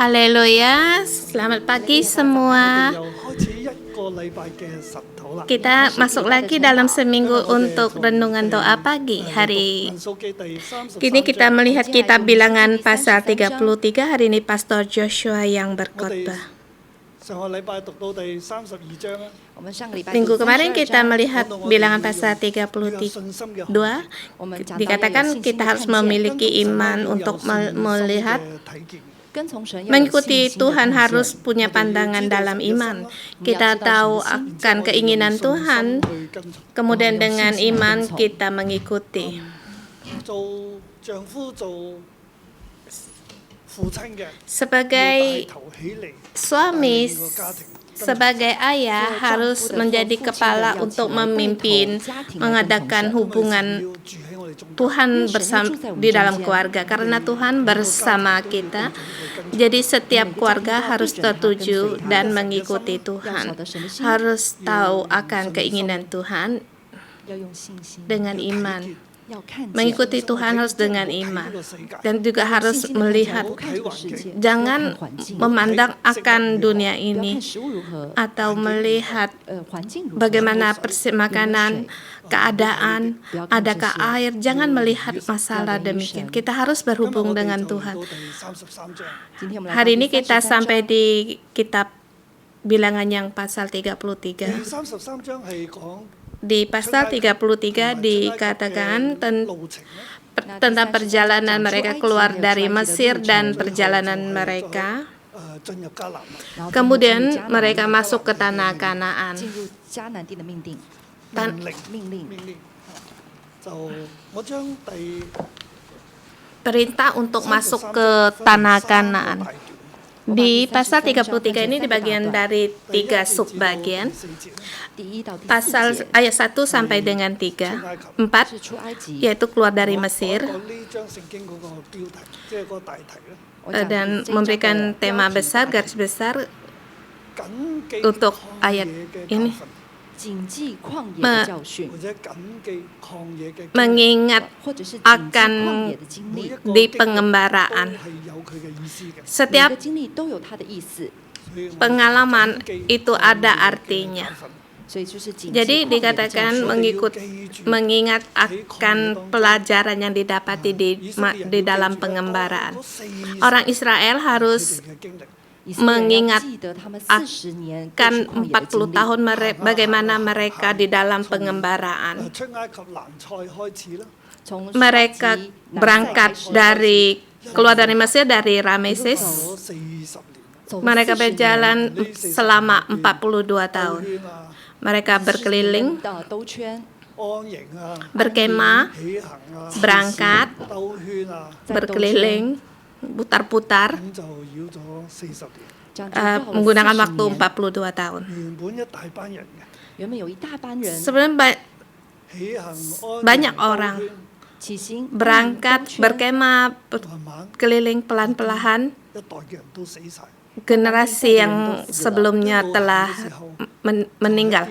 Haleluya, selamat pagi semua. Kita masuk lagi dalam seminggu untuk renungan doa pagi. Kini kita melihat kitab Bilangan pasal 33. Hari ini Pastor Joshua yang berkhotbah. Minggu kemarin kita melihat Bilangan pasal 32. Dikatakan kita harus memiliki iman untuk melihat. Mengikuti Tuhan harus punya pandangan dalam iman. Kita tahu akan keinginan Tuhan, kemudian dengan iman kita mengikuti. Sebagai suami, sebagai ayah harus menjadi kepala untuk memimpin, mengadakan hubungan Tuhan bersama di dalam keluarga, karena Tuhan bersama kita. Jadi setiap keluarga harus tertuju dan mengikuti Tuhan, harus tahu akan keinginan Tuhan dengan iman. Mengikuti Tuhan harus dengan iman, dan juga harus melihat, jangan memandang akan dunia ini atau melihat bagaimana makanan, keadaan, adakah air. Jangan melihat masalah demikian. Kita harus berhubung dengan Tuhan. Hari ini kita sampai di kitab Bilangan yang pasal 33. Di pasal 33 dikatakan tentang perjalanan mereka keluar dari Mesir dan perjalanan mereka. Kemudian mereka masuk ke tanah Kanaan. Perintah untuk masuk ke tanah Kanaan. Di pasal 33 ini dibagian dari 3 subbagian. Pasal ayat 1 sampai dengan 3, 4, yaitu keluar dari Mesir, dan memberikan tema besar, garis besar untuk ayat ini. Mengingat akan di pengembaraan. Setiap pengalaman itu ada artinya. Jadi dikatakan mengingat akan pelajaran yang didapati di dalam pengembaraan. Orang Israel harus mengingat akan 40 tahun bagaimana mereka di dalam pengembaraan. Mereka berangkat keluar dari Mesir, dari Rameses. Mereka berjalan selama 42 tahun. Mereka berkeliling, berkemah, berangkat, berkeliling, putar-putar, menggunakan waktu 42 tahun. Sebenarnya banyak orang berangkat, berkemah, berkeliling pelan-pelan. Generasi yang sebelumnya telah meninggal.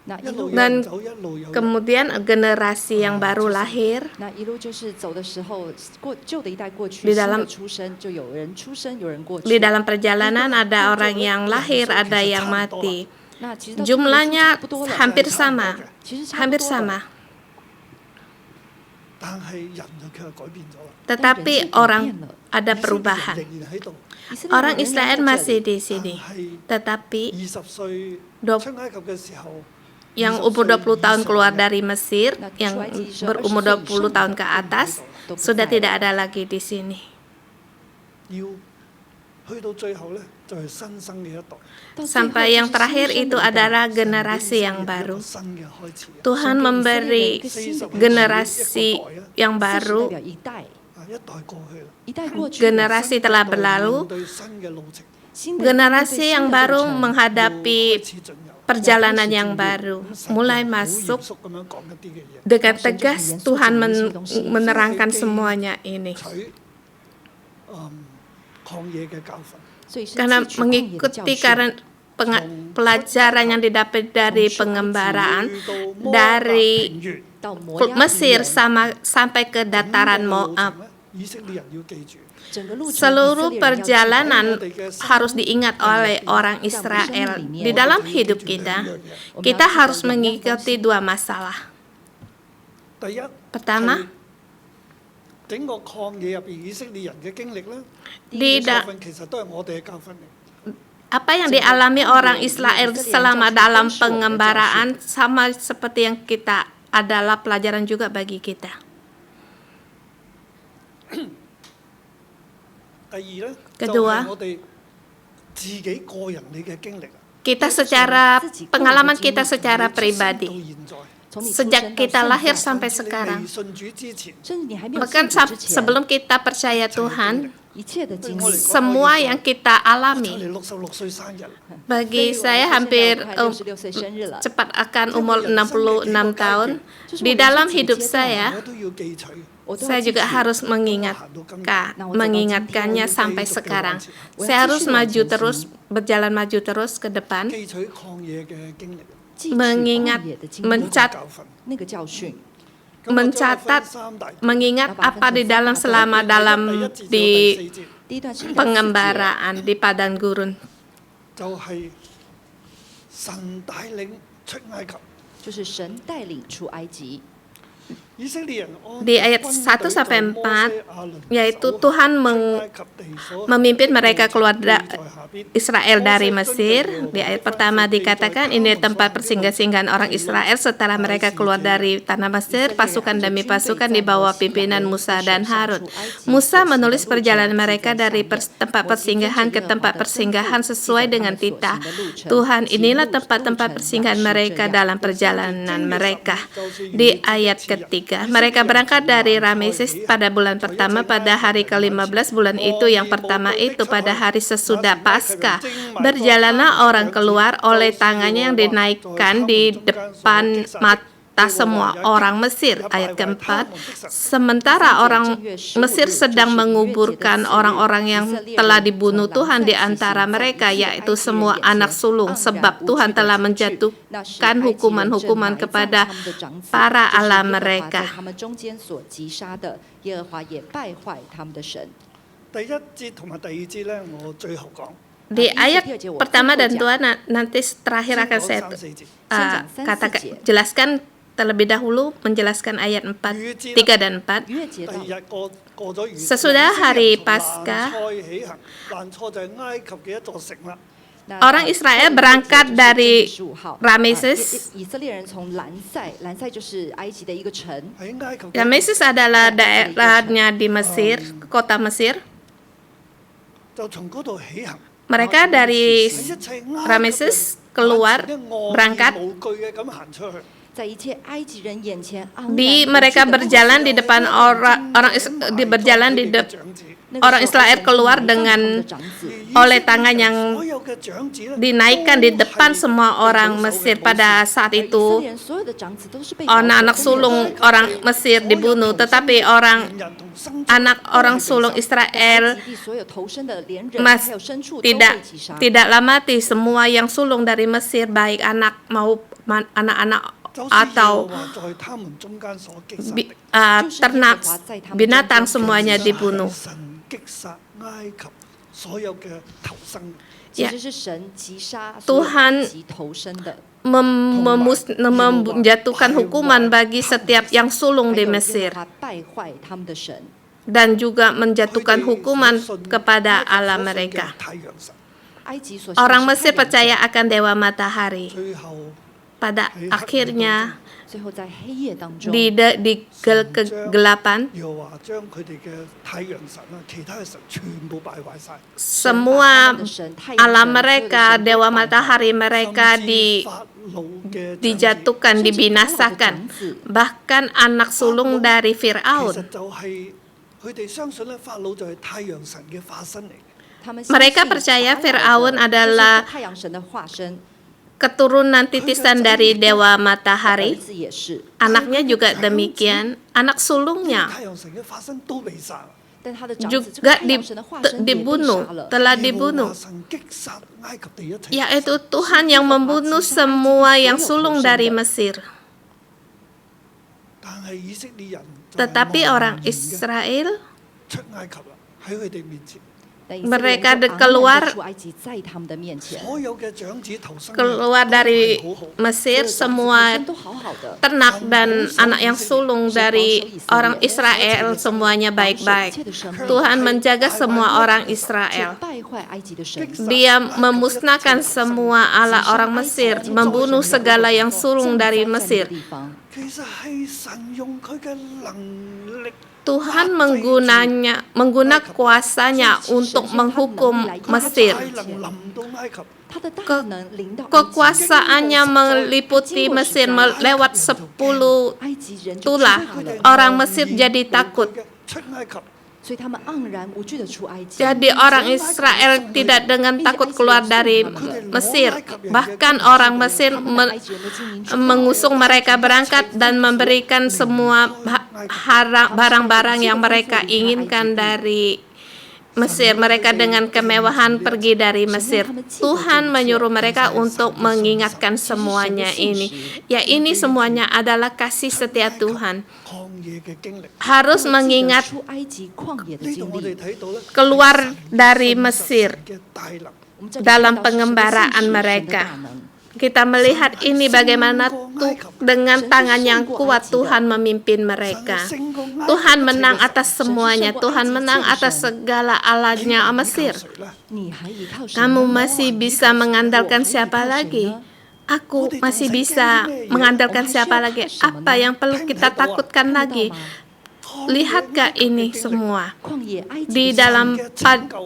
Dan kemudian generasi yang baru lahir. Di dalam perjalanan ada orang yang lahir, ada yang mati. Jumlahnya hampir sama. Tetapi orang ada perubahan. Orang Israel masih di sini, tetapi yang umur 20 tahun keluar dari Mesir, yang berumur 20 tahun ke atas, sudah tidak ada lagi di sini. Sampai yang terakhir itu adalah generasi yang baru. Tuhan memberi generasi yang baru. Generasi telah berlalu. Generasi yang baru menghadapi perjalanan yang baru. Mulai masuk dengan tegas Tuhan menerangkan semuanya ini. Karena mengikuti pelajaran yang didapat dari pengembaraan, dari Mesir sampai ke dataran Moab. Seluruh perjalanan harus diingat oleh orang Israel. Di dalam hidup kita, kita harus mengikuti dua masalah. Pertama, apa yang dialami orang Israel selama dalam pengembaraan sama seperti yang kita adalah pelajaran juga bagi kita. Kedua, kita secara pengalaman kita secara pribadi. Sejak kita lahir sampai sekarang, bahkan sebelum kita percaya Tuhan, semua yang kita alami, bagi saya hampir cepat akan umur 66 tahun, di dalam hidup saya juga harus mengingatkannya sampai sekarang. Saya harus berjalan maju terus ke depan, mengingat apa di dalam di pengembaraan di padang gurun. Di ayat 1 sampai 4, yaitu Tuhan memimpin mereka keluar Israel dari Mesir. Di ayat pertama dikatakan, ini tempat persinggahan orang Israel setelah mereka keluar dari tanah Mesir, pasukan demi pasukan di bawah pimpinan Musa dan Harun. Musa menulis perjalanan mereka dari tempat persinggahan ke tempat persinggahan sesuai dengan titah Tuhan. Inilah tempat-tempat persinggahan mereka dalam perjalanan mereka. Di ayat ketiga, mereka berangkat dari Rameses pada bulan pertama pada hari ke-15 bulan itu. Yang pertama itu pada hari sesudah Paskah. Berjalanlah orang keluar oleh tangannya yang dinaikkan di depan mata semua orang Mesir. Ayat keempat, sementara orang Mesir sedang menguburkan orang-orang yang telah dibunuh Tuhan di antara mereka, yaitu semua anak sulung, sebab Tuhan telah menjatuhkan hukuman-hukuman kepada para Allah mereka. Di ayat pertama dan dua nanti terakhir akan saya jelaskan. Terlebih dahulu menjelaskan ayat 3 dan 4. Sesudah hari Paskah, orang Israel berangkat dari Rameses. Rameses adalah daerahnya di Mesir, kota Mesir. Mereka dari Rameses keluar, berangkat. Mereka berjalan di depan orang Israel keluar dengan oleh tangan yang dinaikkan di depan semua orang Mesir. Pada saat itu anak-anak sulung orang Mesir dibunuh, tetapi anak orang sulung Israel tidak lama mati. Semua yang sulung dari Mesir, baik anak maupun anak-anak atau ternak, binatang, semuanya dibunuh. Ya, Tuhan menjatuhkan hukuman bagi setiap yang sulung di Mesir, dan juga menjatuhkan hukuman kepada Allah mereka. Orang Mesir percaya akan dewa matahari. Pada akhirnya di kegelapan, semua alam mereka, dewa matahari mereka dijatuhkan, dibinasakan. Bahkan anak sulung dari Firaun. Mereka percaya Firaun adalah keturunan titisan dari dewa matahari. Anaknya juga demikian, anak sulungnya juga telah dibunuh. Yaitu Tuhan yang membunuh semua yang sulung dari Mesir. Tetapi orang Israel mereka keluar dari Mesir, semua ternak dan anak yang sulung dari orang Israel semuanya baik-baik. Tuhan menjaga semua orang Israel. Dia memusnahkan semua Allah orang Mesir, membunuh segala yang sulung dari Mesir. Tuhan menggunakan kuasanya untuk menghukum Mesir. Kekuasaannya meliputi Mesir lewat 10 tulah. Orang Mesir jadi takut. Jadi orang Israel tidak dengan takut keluar dari Mesir. Bahkan orang Mesir mengusung mereka berangkat dan memberikan semua barang-barang yang mereka inginkan dari Mesir. Mereka dengan kemewahan pergi dari Mesir. Tuhan menyuruh mereka untuk mengingatkan semuanya ini. Ya, ini semuanya adalah kasih setia Tuhan. Harus mengingat keluar dari Mesir dalam pengembaraan mereka. Kita melihat ini bagaimana dengan tangan yang kuat Tuhan memimpin mereka. Tuhan menang atas semuanya. Tuhan menang atas segala alahnya Mesir. Kamu masih bisa mengandalkan siapa lagi? Aku masih bisa mengandalkan siapa lagi? Apa yang perlu kita takutkan lagi? Lihatkah ini semua di dalam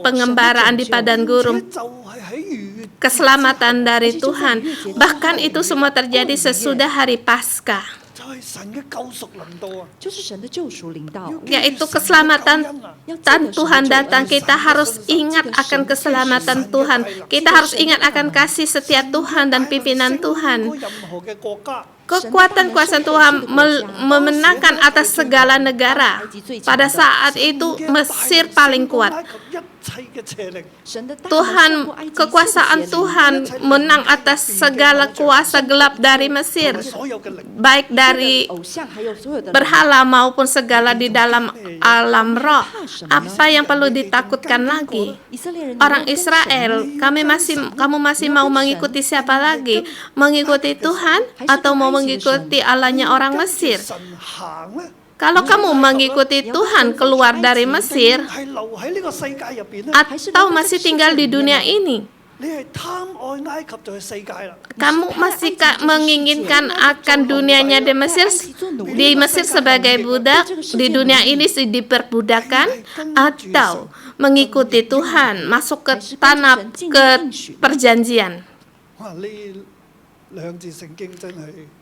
pengembaraan di padang gurun? Keselamatan dari Tuhan. Bahkan itu semua terjadi sesudah hari Paskah. Yaitu keselamatan Tuhan datang. Kita harus ingat akan keselamatan Tuhan. Kita harus ingat akan kasih setia Tuhan dan pimpinan Tuhan. Kekuatan kuasa Tuhan memenangkan atas segala negara. Pada saat itu Mesir paling kuat. Kekuasaan Tuhan menang atas segala kuasa gelap dari Mesir, baik dari berhala maupun segala di dalam alam roh. Apa yang perlu ditakutkan lagi? Orang Israel, kamu masih mau mengikuti siapa lagi? Mengikuti Tuhan atau mau mengikuti Allahnya orang Mesir? Kalau kamu mengikuti Tuhan keluar dari Mesir atau masih tinggal di dunia ini, kamu masih menginginkan akan dunianya di Mesir sebagai budak, di dunia ini diperbudakan, atau mengikuti Tuhan masuk ke tanah perjanjian?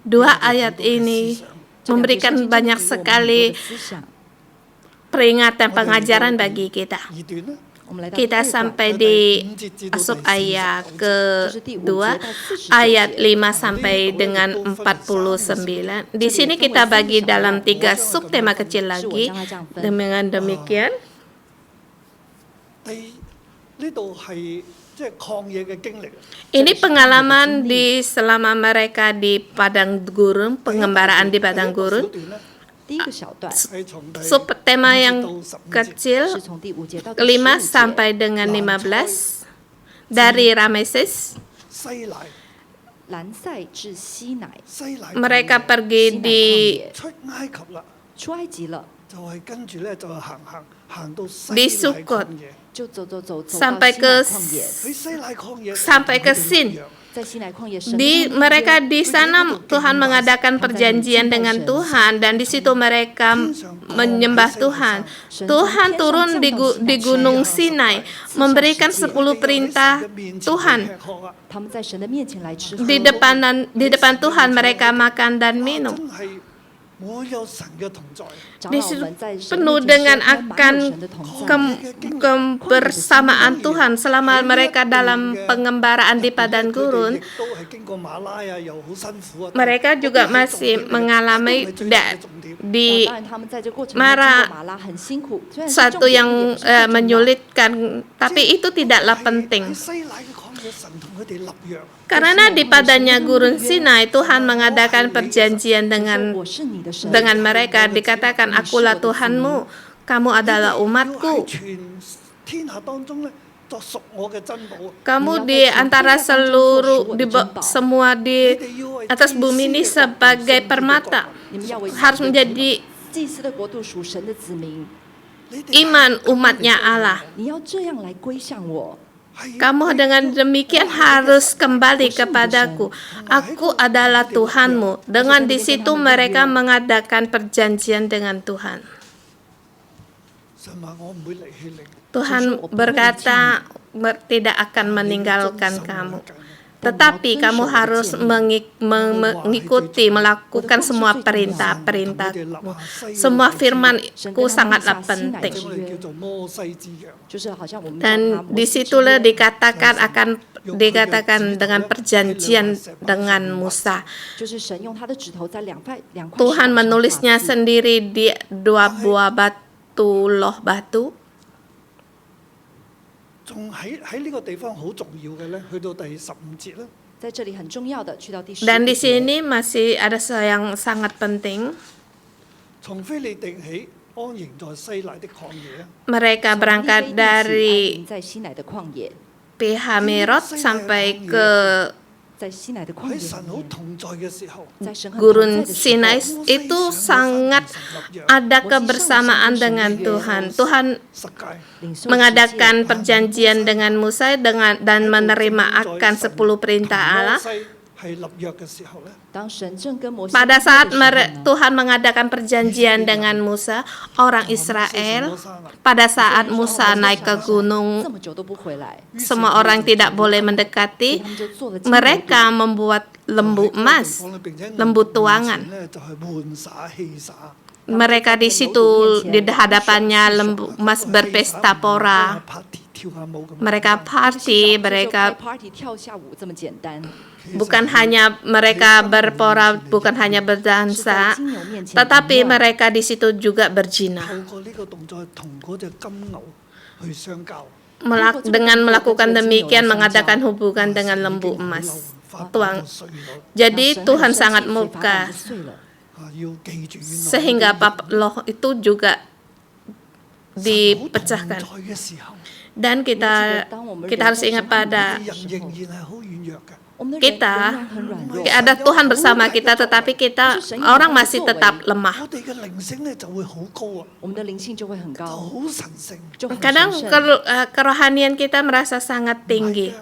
Dua ayat ini memberikan banyak sekali peringatan pengajaran bagi kita. Kita sampai di ayat kedua, ayat 5 sampai dengan 49. Di sini kita bagi dalam 3 subtema kecil lagi. Dengan demikian, ini pengalaman selama mereka di padang gurun, pengembaraan di padang gurun. Subtema yang kecil 5 sampai dengan 15 dari Rameses. Mereka pergi di Sukot sampai ke Sin. Mereka di sana Tuhan mengadakan perjanjian dengan Tuhan, dan di situ mereka menyembah Tuhan. Tuhan turun di Gunung Sinai memberikan 10 perintah Tuhan. Di depan Tuhan mereka makan dan minum. Di situ penuh dengan akan kebersamaan Tuhan selama mereka dalam pengembaraan di padang gurun. Mereka juga masih mengalami di Mara satu yang menyulitkan, tapi itu tidaklah penting. Karena di padanya Gurun Sinai, Tuhan mengadakan perjanjian dengan mereka. Dikatakan, akulah Tuhanmu, kamu adalah umatku. Kamu di antara semua di atas bumi ini sebagai permata. Harus menjadi iman umatnya Allah. Kamu dengan demikian harus kembali kepadaku. Aku adalah Tuhanmu. Dengan di situ mereka mengadakan perjanjian dengan Tuhan. Tuhan berkata, tidak akan meninggalkan kamu. Tetapi kamu harus mengikuti, melakukan semua perintah-perintahku. Semua firman-Ku sangatlah penting. Dan disitulah dikatakan dengan perjanjian dengan Musa. Tuhan menulisnya sendiri di 2 buah loh batu. Dan di sini masih ada yang sangat penting. Mereka berangkat dari Pihamerot sampai ke Gurun Sinai. Itu sangat ada kebersamaan dengan Tuhan. Tuhan mengadakan perjanjian dengan Musa dan menerima akan 10 perintah Allah. Pada saat Tuhan mengadakan perjanjian dengan Musa, orang Israel, pada saat Musa naik ke gunung, semua orang tidak boleh mendekati. Mereka membuat lembu emas, lembu tuangan. Mereka di situ di hadapannya lembu emas berpesta pora. Mereka party, bukan hanya mereka berpora, bukan hanya berdansa, tetapi mereka di situ juga berzina. Dengan melakukan demikian, mengadakan hubungan dengan lembu emas. Jadi Tuhan sangat murka, sehingga loh itu juga dipecahkan. Dan kita harus ingat pada kita ada Tuhan bersama kita, tetapi orang masih tetap lemah. Kadang kerohanian kita merasa sangat tinggi.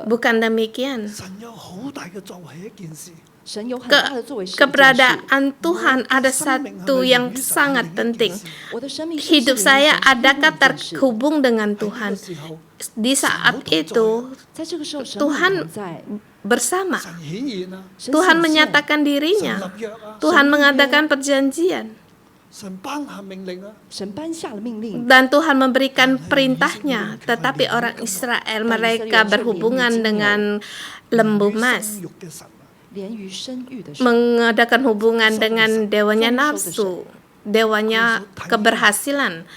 Bukan demikian. Keberadaan Tuhan ada satu yang sangat penting. Hidup saya adakah terhubung dengan Tuhan? Di saat itu Tuhan bersama. Tuhan menyatakan dirinya. Tuhan mengadakan perjanjian. Dan Tuhan memberikan perintahnya. Tetapi orang Israel, mereka berhubungan dengan lembu emas, mengadakan hubungan dengan dewanya nafsu, dewanya keberhasilan.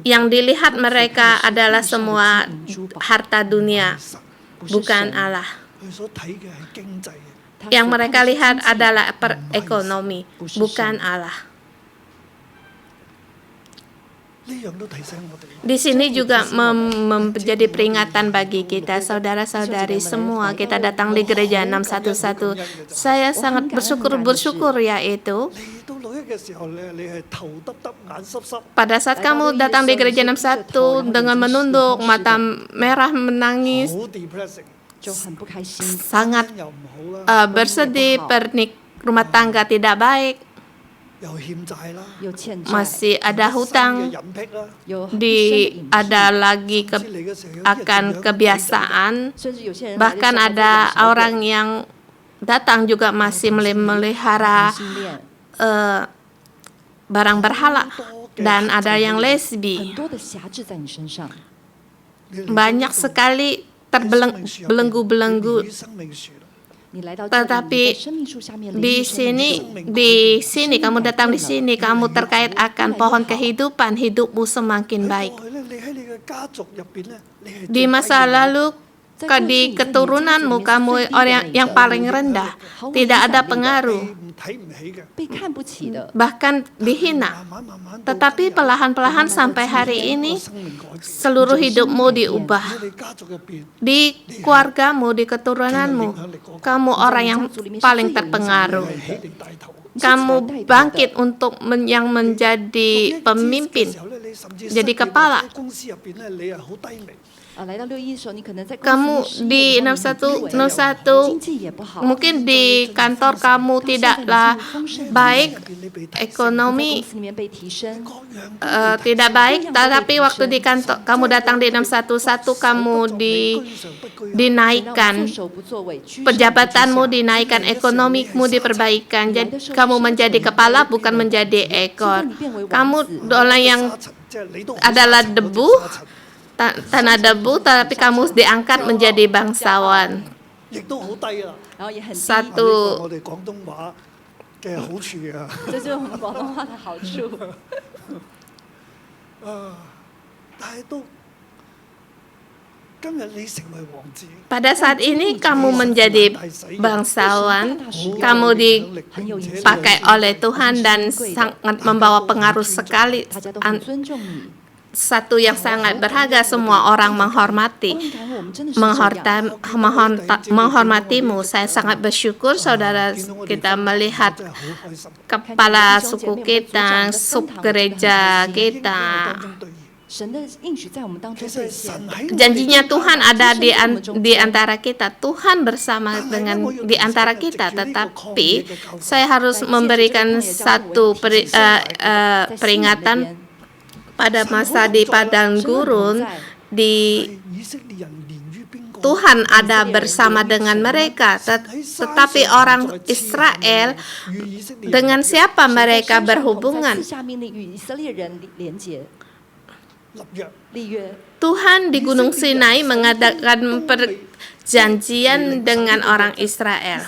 Yang dilihat mereka adalah semua harta dunia, bukan Allah. Yang mereka lihat adalah ekonomi, bukan Allah. Di sini juga menjadi peringatan bagi kita, saudara-saudari semua. Kita datang di gereja 611. Saya sangat bersyukur yaitu pada saat kamu datang di gereja 61 dengan menunduk, mata merah, menangis, sangat bersedih, rumah tangga tidak baik, masih ada hutang, ada lagi akan kebiasaan, bahkan ada orang yang datang juga masih melihara barang berhala, dan ada yang lesbi. Banyak sekali terbelenggu-belenggu. Tetapi di sini kamu datang di sini, kamu terkait akan pohon kehidupan, hidupmu semakin baik. Di masa lalu, di keturunanmu, kamu orang yang paling rendah, tidak ada pengaruh, bahkan dihina. Tetapi perlahan-lahan sampai hari ini, seluruh hidupmu diubah. Di keluargamu, di keturunanmu, kamu orang yang paling terpengaruh. Kamu bangkit untuk yang menjadi pemimpin, jadi kepala. Kamu di 61, mungkin di kantor kamu tidaklah baik, ekonomi tidak baik, tetapi waktu di kantor kamu datang di 611, kamu dinaikkan, pejabatanmu dinaikkan, ekonomimu diperbaikan, jadi kamu menjadi kepala bukan menjadi ekor. Kamu orang yang adalah debu, tanah debu, tapi kamu diangkat menjadi bangsawan. Satu pada saat ini kamu menjadi bangsawan, kamu dipakai oleh Tuhan dan sangat membawa pengaruh sekali. Satu yang sangat berharga, semua orang menghormatimu. Saya sangat bersyukur saudara kita melihat kepala suku kita, sub gereja kita. Janjinya Tuhan ada di antara kita. Tuhan bersama dengan di antara kita. Tetapi saya harus memberikan satu peringatan. Pada masa di padang gurun, Tuhan ada bersama dengan mereka, tetapi orang Israel, dengan siapa mereka berhubungan? Tuhan di Gunung Sinai mengadakan perjanjian dengan orang Israel.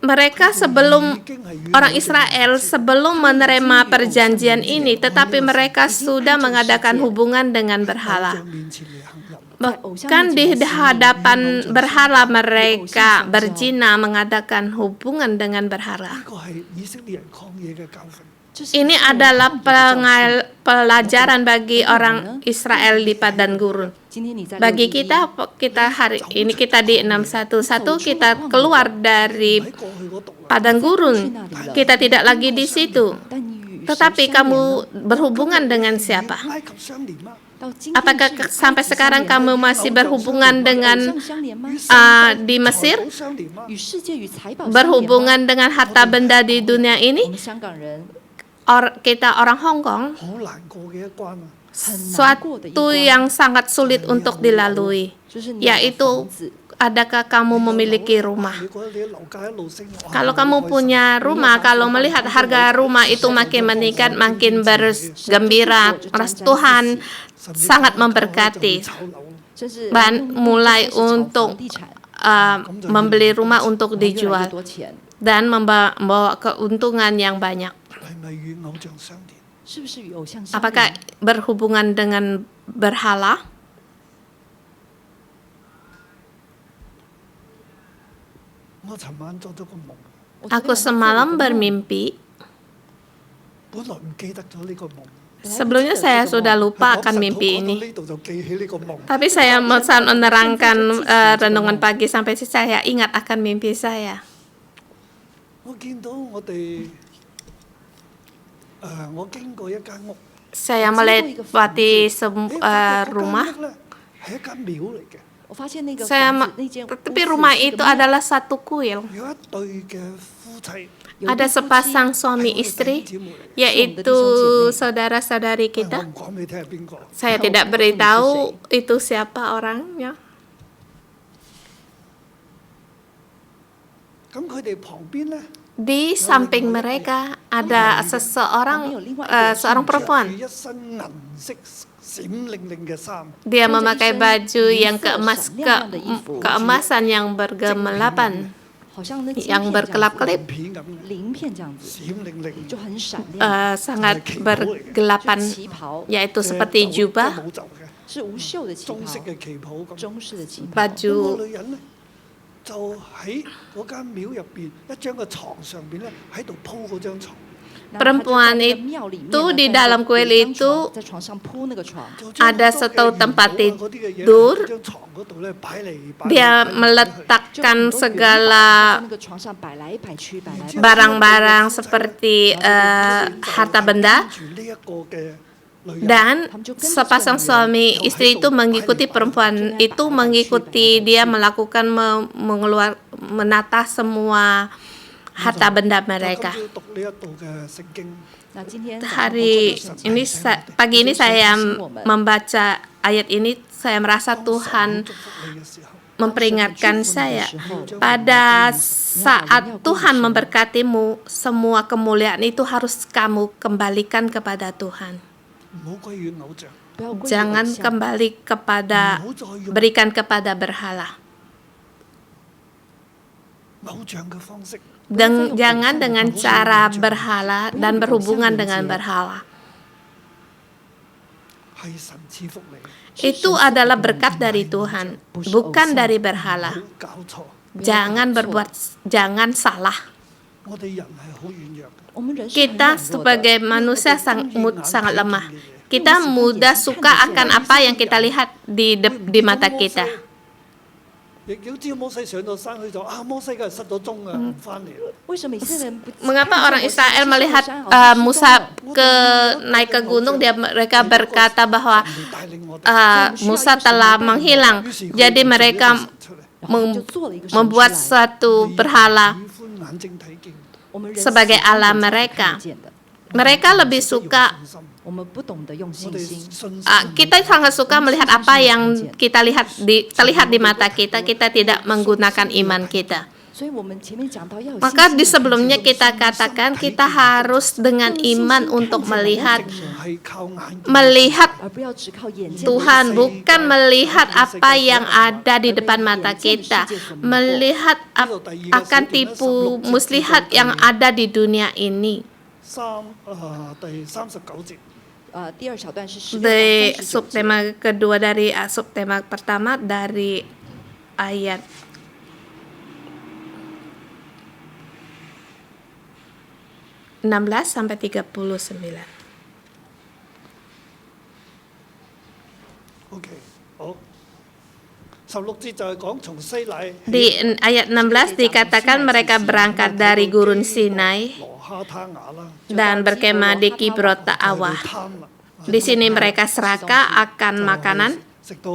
Mereka orang Israel sebelum menerima perjanjian ini, tetapi mereka sudah mengadakan hubungan dengan berhala. Bahkan di hadapan berhala mereka berzina, mengadakan hubungan dengan berhala. Ini adalah pelajaran bagi orang Israel di padang gurun. Bagi kita hari ini, kita di 611, kita keluar dari padang gurun. Kita tidak lagi di situ. Tetapi kamu berhubungan dengan siapa? Apakah sampai sekarang kamu masih berhubungan dengan di Mesir? Berhubungan dengan harta benda di dunia ini? Kita orang Hong Kong, suatu yang sangat sulit untuk dilalui, yaitu adakah kamu memiliki rumah? Kalau kamu punya rumah, kalau melihat harga rumah itu makin meningkat, makin bergembira, Tuhan sangat memberkati, mulai untuk membeli rumah untuk dijual dan membawa keuntungan yang banyak. Apakah berhubungan dengan berhala? Aku semalam bermimpi. Sebelumnya saya sudah lupa akan mimpi ini. Tapi saya menerangkan renungan pagi sampai saya ingat akan mimpi saya. Saya melewati rumah. Tapi rumah itu adalah satu kuil. Ada sepasang suami istri, yaitu saudara-saudari kita. Saya tidak beritahu itu siapa orangnya. Di samping mereka ada seorang perempuan. Dia memakai baju yang keemasan yang bergelapan. yang berkelap-kelip, 鳞片这样子， 閃靈靈， 就很閃亮， sangat bergelapan, 旗袍 yaitu seperti 即係 jubah, 冇袖嘅，是無袖的旗中式袍，嘅旗袍咁。中式的旗袍。 咁 baju 個女人咧就喺嗰間廟入邊一張嘅床上邊咧喺度鋪嗰張床， perempuan itu di dalam kuil itu 在床上鋪那個床， 就將 ada 好多嘅 satu 元 tempat 寶啊嗰啲嘅嘢 tidur. 喺張床嗰度咧擺嚟擺去 Dia 就很 meletakkan 多元寶 segala 在那個床上擺來擺去，擺來擺去。 barang-barang seperti harta benda, 跟住呢一個嘅女人 dan sepasang suami istri itu mengikuti perempuan itu, mengikuti dia melakukan menata semua harta benda 就今 mereka. 朝讀呢一度嘅聖經， 那今天 Hari ini pagi ini saya membaca ayat ini, saya merasa 當神 Tuhan 祝福你嘅時候， memperingatkan saya pada saat Tuhan memberkatimu, semua kemuliaan itu harus kamu kembalikan kepada Tuhan. 唔好歸於偶像， 不要歸於 Jangan 偶像 kembali 唔 kepada 好再用 berikan kepada berhala. 偶像嘅方式。 Jangan dengan cara berhala dan berhubungan dengan berhala. 係神賜福你， Itu adalah berkat dari Tuhan, bukan dari 唔 berhala. 好搞錯。 Jangan salah. 我哋人係好軟弱嘅，我們人是很 Kita 軟弱的 sebagai manusia sangat lemah. Kita mudah suka akan apa yang kita lihat di mata kita. 亦都知摩西上到山去就摩西梗係失咗蹤啊，唔翻嚟啦。為什麼以色列人不 Mengapa orang Israel melihat Musa naik ke gunung, mereka berkata bahwa 你帶領我哋， Musa telah menghilang. Jadi mereka 然後就做了一個神 membuat 出來 suatu berhala 喜歡眼睛睇見，我們人 sebagai 喜歡 Allah 眼睛 mereka. 看見的， Mereka lebih suka, 信心，我們不懂得用 我 信 哋 心。 信心 kita sangat suka melihat apa yang kita terlihat di mata kita. Kita tidak menggunakan iman kita. 所以我們前面講到要有 Maka 信 di 心的 sebelumnya kita katakan kita harus dengan iman untuk melihat 係靠眼見 melihat 而不要只靠眼見。 Tuhan, bukan melihat apa yang ada di depan mata kita, melihat akan tipu muslihat yang ada di dunia ini. 第39節，第二小段是16 Di 到39節 subtema kedua dari subtema pertama dari ayat 16 sampai 39. OK，好。16節就係講從西乃 Di ayat 16 dikatakan mereka berangkat dari gurun Sinai 羅哈他雅啦， dan berkemah di Kibrot Ta'awah. 貪啦， Di sini mereka serakah akan makanan, 食到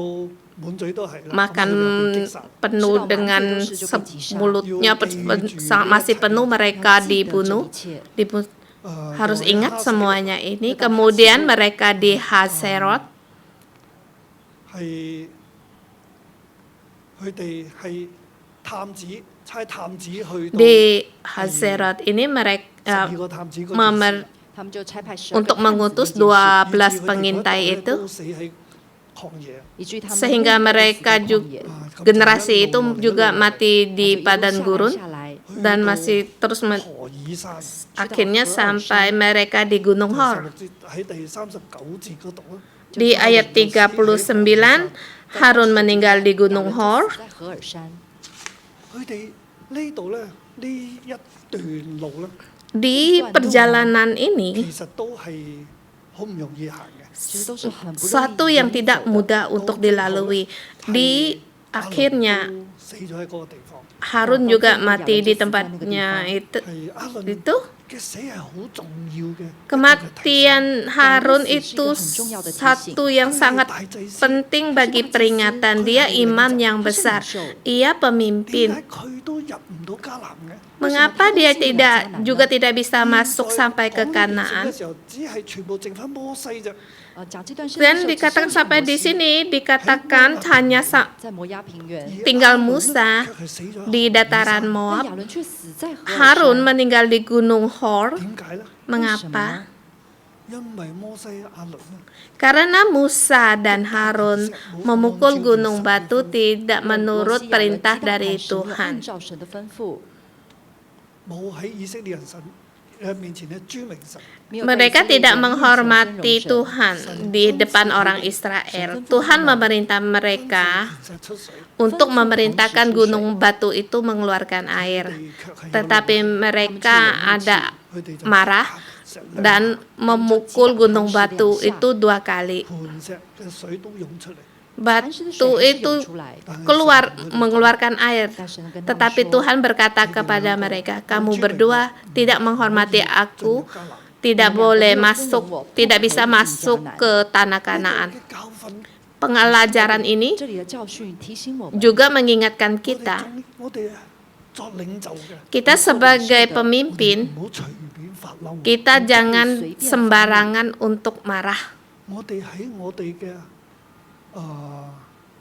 滿嘴都係啦， makan 咁佢哋被擊殺 penuh dengan mulutnya masih penuh, mereka dibunuh. Harus ingat semuanya ini. Kemudian mereka di Haserot, 係佢哋係探子差探子去到 di Haserot ini mereka 12個探子嗰陣時 他們就差派12 untuk 個探子 mengutus 回去 12 pengintai 以至佢哋嗰一代咧 itu, 都死喺曠野。 以至於他們 sehingga mereka juga generasi itu juga mati di padang gurun 下來 dan masih terus 何以山 akhirnya sampai mereka di Gunung Hor. 16節喺第39節嗰度咧， Di ayat 39, Harun meninggal di Gunung Hor. 在何爾山。佢哋呢度咧呢一段路咧， Di perjalanan ini 其實都係好唔容易行嘅。其實都是很不容易 suatu yang tidak mudah untuk dilalui. Di 亞倫 akhirnya 都死咗喺嗰個地方， Harun juga mati di tempatnya itu. 係亞倫 Itu 嘅死係好重要嘅。 kematian Harun itu satu yang sangat penting bagi peringatan. Dia imam yang besar. Ia 點 pemimpin. 解佢都入唔到迦南嘅？ Mengapa dia juga tidak bisa masuk sampai ke 講呢件事 Kanaan? 嘅時候，只係全部剩翻摩西啫。講這段聖經 Dan 的時候 dikatakan 只剩 sampai 摩 di 西 sini dikatakan hanya 在摩押平原， tinggal Musa 卻係死咗 di dataran 但 Moab. 亞倫卻死在何爾 Harun 山。 meninggal di Gunung Hor. 點解咧？ Mengapa? 因為摩西亞倫咧， Karena Musa dan Harun memukul gunung batu tidak menurut 摩西亞倫 perintah 擊打磐 dari 石沒有按 Tuhan. 照神的吩咐，冇喺以色列人神面前咧尊榮神。 Mereka tidak menghormati Tuhan di depan orang Israel. Tuhan memerintah mereka 其實出水， untuk memerintahkan gunung batu itu mengeluarkan air. 佢卻係有 Tetapi mereka ada 佢哋就 marah 石 dan memukul gunung batu itu 2 kali. 磐石嘅水都湧出嚟。 Batu itu mengeluarkan air. Tetapi Tuhan berkata kepada mereka, kamu berdua tidak menghormati aku, tidak boleh masuk, tidak bisa masuk ke tanah Kanaan. 嘅教訓， Pengelajaran ini 这里的教训提醒我们， juga mengingatkan kita, 我哋作領袖嘅， kita sebagai pemimpin, 唔好隨便發嬲。 kita jangan sembarangan untuk marah. 我哋喺我哋嘅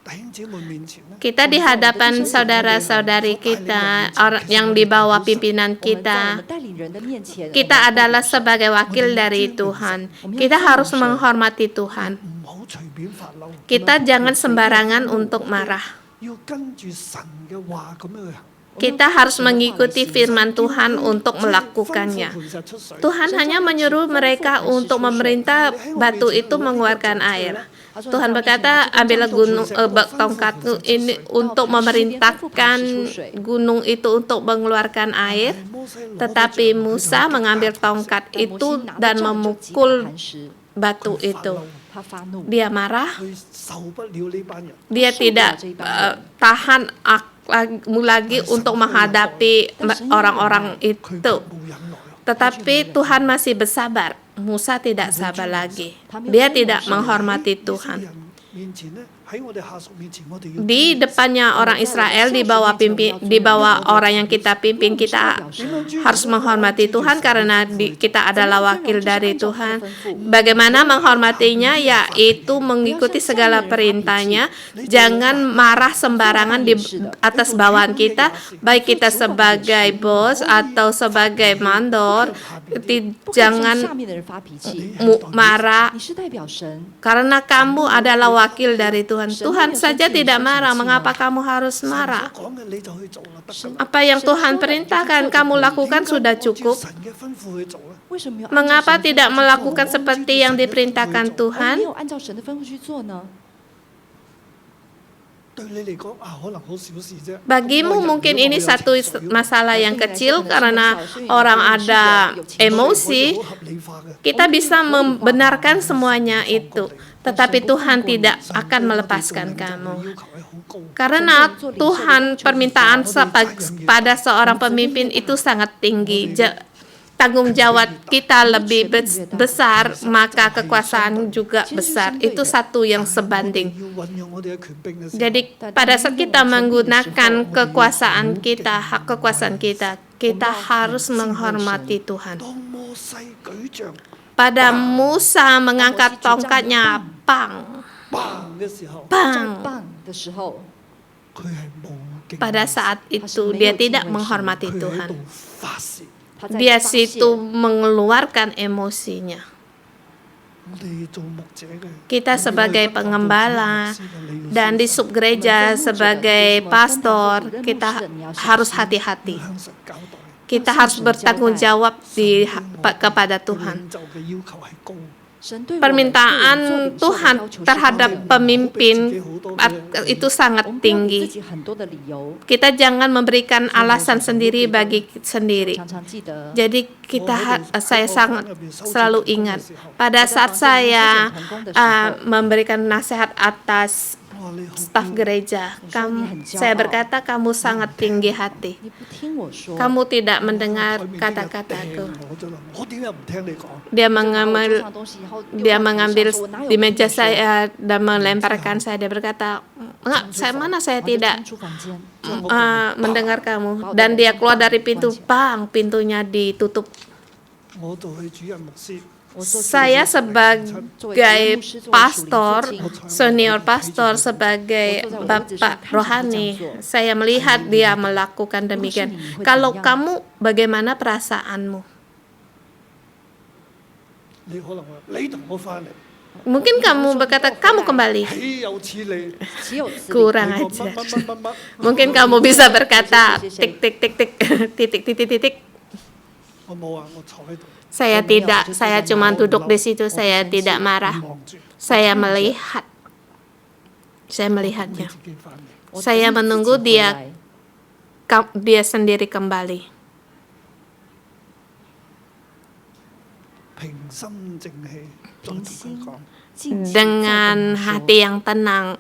弟兄姊妹面前咧， Kita di hadapan saudara-saudari kita, orang yang di bawah pimpinan 我们在我 kita, 们带领人的面前， kita adalah sebagai wakil dari Tuhan. Kita harus menghormati Tuhan. 唔好隨便發嬲， Kita jangan sembarangan untuk marah. 要跟住神嘅話咁樣去行。 Kita harus mengikuti firman Tuhan untuk melakukannya. 磐石出水， Tuhan hanya menyuruh mereka untuk memerintah batu itu mengeluarkan air. Tuhan berkata, ambillah tongkatmu ini untuk memerintahkan gunung itu untuk mengeluarkan air. Tetapi Musa mengambil tongkat 但摩西 itu 拿 dan 着杖就击打 memukul 磐石， batu itu. 他发怒， Dia marah, 佢受不了呢班人， dia tidak tahan lagi untuk menghadapi orang-orang 佢 itu. 冇忍耐。 Tetapi Tuhan masih bersabar. Musa tidak sabar lagi. Dia tidak menghormati 以色列 Tuhan. 人面前咧，喺我哋下屬面前，我哋要 Di depannya orang Israel, di bawah orang yang kita pimpin, kita harus menghormati Tuhan karena kita adalah wakil dari Tuhan. Bagaimana menghormatinya? Yaitu mengikuti segala perintahnya. Jangan marah sembarangan di atas bawahan kita, baik kita sebagai bos atau sebagai mandor. 不可以 Jangan 向下面的人发脾气， marah 你是代表神， karena kamu adalah wakil dari Tuhan. Tuhan saja tidak marah, mengapa kamu harus 神 marah? 所講嘅你就去做啦，得㗎啦。 Apa yang Tuhan perintahkan kamu lakukan sudah 點解唔按照 cukup. 神嘅吩咐去做咧？ 为什么没有按照 Mengapa 神的 tidak 吩咐去做 melakukan seperti yang diperintahkan 而 Tuhan? 没有按照神的吩咐去做呢？ 對你嚟講可能好小事啫。 Bagimu 我人 mungkin 如果 ini 我有 satu 情緒 masalah yang 對你來說 kecil 可能是 karena 很小，所以 orang 你是 ada 有情緒 emosi. 好合理化嘅。 Kita bisa membenarkan semuanya itu, tetapi Tuhan tidak akan melepaskan kamu. 要求係好高。 Karena Tuhan permintaan pada seorang pemimpin itu sangat tinggi. Tanggung jawab kita lebih besar, maka kekuasaan juga besar. Itu satu yang sebanding. 要運用我哋嘅權柄嘅時候， Jadi pada saat kita menggunakan kekuasaan kita, hak kekuasaan kita, kita harus menghormati Tuhan. 當摩西舉杖 Pada Musa mengangkat tongkatnya, pang, 砰嘅時候， pang. 棒的時候， 佢係冇敬 Pada saat itu dia tidak menghormati 佢喺 Tuhan. 度發泄。他在 Dia 發洩 situ mengeluarkan emosinya. 我哋做牧者嘅， Kita sebagai pengembala dan di subgereja sebagai pastor, kita harus hati-hati. 向神交代。 Kita harus bertanggung jawab kepada Tuhan. 領袖嘅要求係高。 神對我們 Permintaan 對我們做領袖的 Tuhan 要求是 terhadap 高的 pemimpin itu 我 sangat 們不要給自 tinggi. 己很多的理由， Kita jangan memberikan alasan sendiri bagi sendiri. 常常記得 Jadi saya sangat selalu ingat pada saat saya memberikan nasihat atas 我話你好 staf gereja, saya berkata kamu sangat tinggi hati. 你不聽我說， Kamu tidak mendengar 台面邊有 kata-kataku. 掟我啫啦，我點解唔聽你講？ Dia 就拿我桌 mengambil 上的東西以後丟到 dia 我手上 mengambil 說我哪有 di 跟你 meja 說 saya dan melemparkan saya. Dia berkata, enggak, saya mana saya 然後就 tidak 衝出房間， mendengar kamu. Dan dia keluar dari pintu, bang, pintunya ditutup. 我做佢主任牧師， Saya sebagai pastor, senior pastor, sebagai bapak rohani, saya melihat dia melakukan demikian. Kalau kamu, bagaimana perasaanmu? 你可能話你同我翻嚟， Mungkin kamu berkata, kamu kembali. 豈有此理？ 豈有此理， Kurang 你個 ajar. 乜乜乜乜乜， Mungkin kamu bisa berkata, tik, tik, tik, tik, titik, titik, titik. 我冇啊，我坐喺度。 Saya tidak, saya cuma duduk di situ, saya tidak marah. 望住 Saya melihat. Saya 你 melihatnya. 自己翻嚟， Saya menunggu dia dia sendiri kembali. 平心靜氣，再同佢講。 Dengan hati yang tenang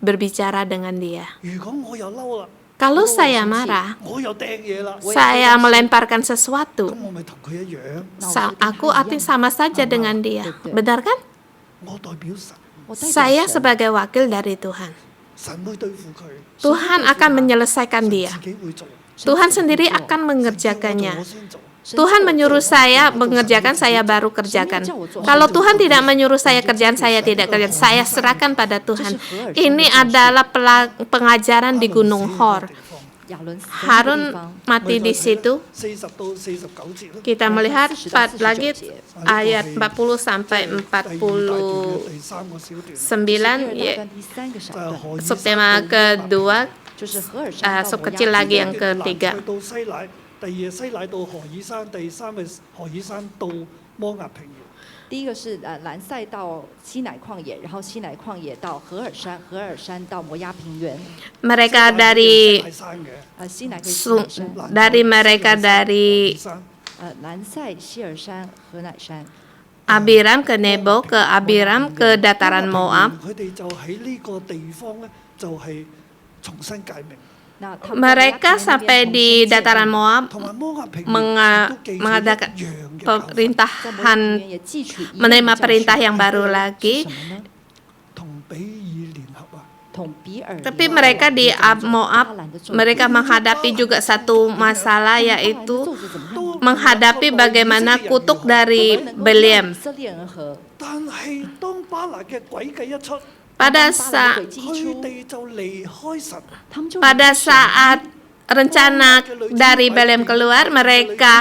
berbicara dengan dia. 如果我又嬲啦， Kalau saya marah, 我又掟嘢啦， saya melemparkan sesuatu. 咁我咪同佢一樣。 Aku arti sama saja dengan dia. Benar kan? 我代表神， Saya sebagai wakil dari Tuhan. 神會對付佢， Tuhan akan menyelesaikan dia. 自己會做。 Tuhan sendiri akan mengerjakannya. 我先做。 Tuhan menyuruh saya mengerjakan, saya baru kerjakan. Kalau Tuhan tidak menyuruh saya kerjaan, saya tidak kerjakan. Saya serahkan pada Tuhan. Ini adalah pengajaran di Gunung Hor. Harun mati di situ. 40到49節咯。 Kita melihat lagi ayat 40 sampai 49, 第三個小段， subtema kedua, sub kecil lagi yang ketiga. 到西乃，第二係西乃到何珥山，第三係何珥山到摩押平原。第一个是兰塞到西乃旷野，然後西乃曠野到何爾山，何爾山到摩押平原。 Mereka dari 大山嘅 西乃可以西乃山， dari mereka dari 山，兰塞、希爾山、何乃山。 Abiram ke Nebo, ke Abiram ke dataran Moab. 佢哋就喺呢個地方咧，就係重新解明。 那他們 Mereka sampai di dataran Moab 同埋摩押平原都記住 mengadakan 一樣嘅教訓 pemerintahan, 也汲取一樣的 menerima 教訓 perintah yang baru lagi. 什麼呢？ 同比爾聯合啊， 同比爾 Tapi mereka di Moab, mereka menghadapi juga satu masalah, yaitu menghadapi bagaimana kutuk dari Beliam. 以色列人和 但係當巴勒嘅詭計一出， Pada saat 佢哋就離開神。 他們就 pada saat rencana dari Beliam keluar, mereka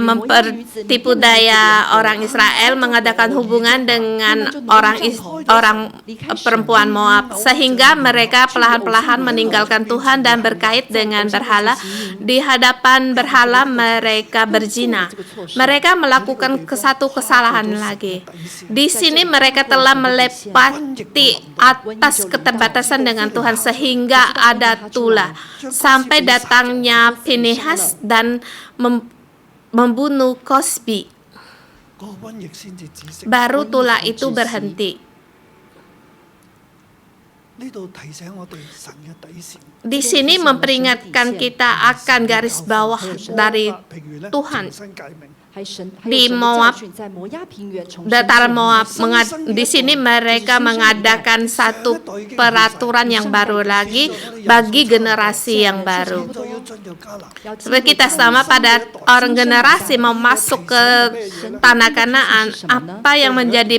mempertipu daya orang Israel, mengadakan hubungan dengan orang perempuan Moab, sehingga mereka perlahan-lahan meninggalkan Tuhan dan berkait dengan berhala. Di hadapan berhala mereka berzina. Mereka melakukan satu kesalahan lagi. Di sini mereka telah melewati atas keterbatasan dengan Tuhan sehingga ada tulah. Sampai datangnya Pinehas dan membunuh Cosbi. 嗰個瘟疫先至止息。 Baru tulah itu berhenti. 呢度提醒我哋神嘅底線。 Di sini memperingatkan kita akan garis bawah dari Tuhan. 重新解明。 Di Moab, 在摩押平原重新 dataran Moab, di sini mereka mengadakan satu peraturan yang baru lagi bagi generasi yang baru. 就要進入迦南。 Seperti kita sama pada orang generasi mau masuk ke tanah Kanaan, apa yang menjadi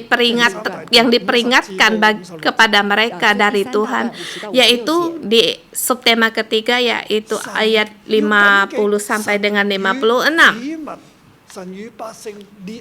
yang diperingatkan kepada mereka dari Tuhan, yaitu di subtema ketiga, yaitu ayat 50 sampai dengan 56. 以民神與百姓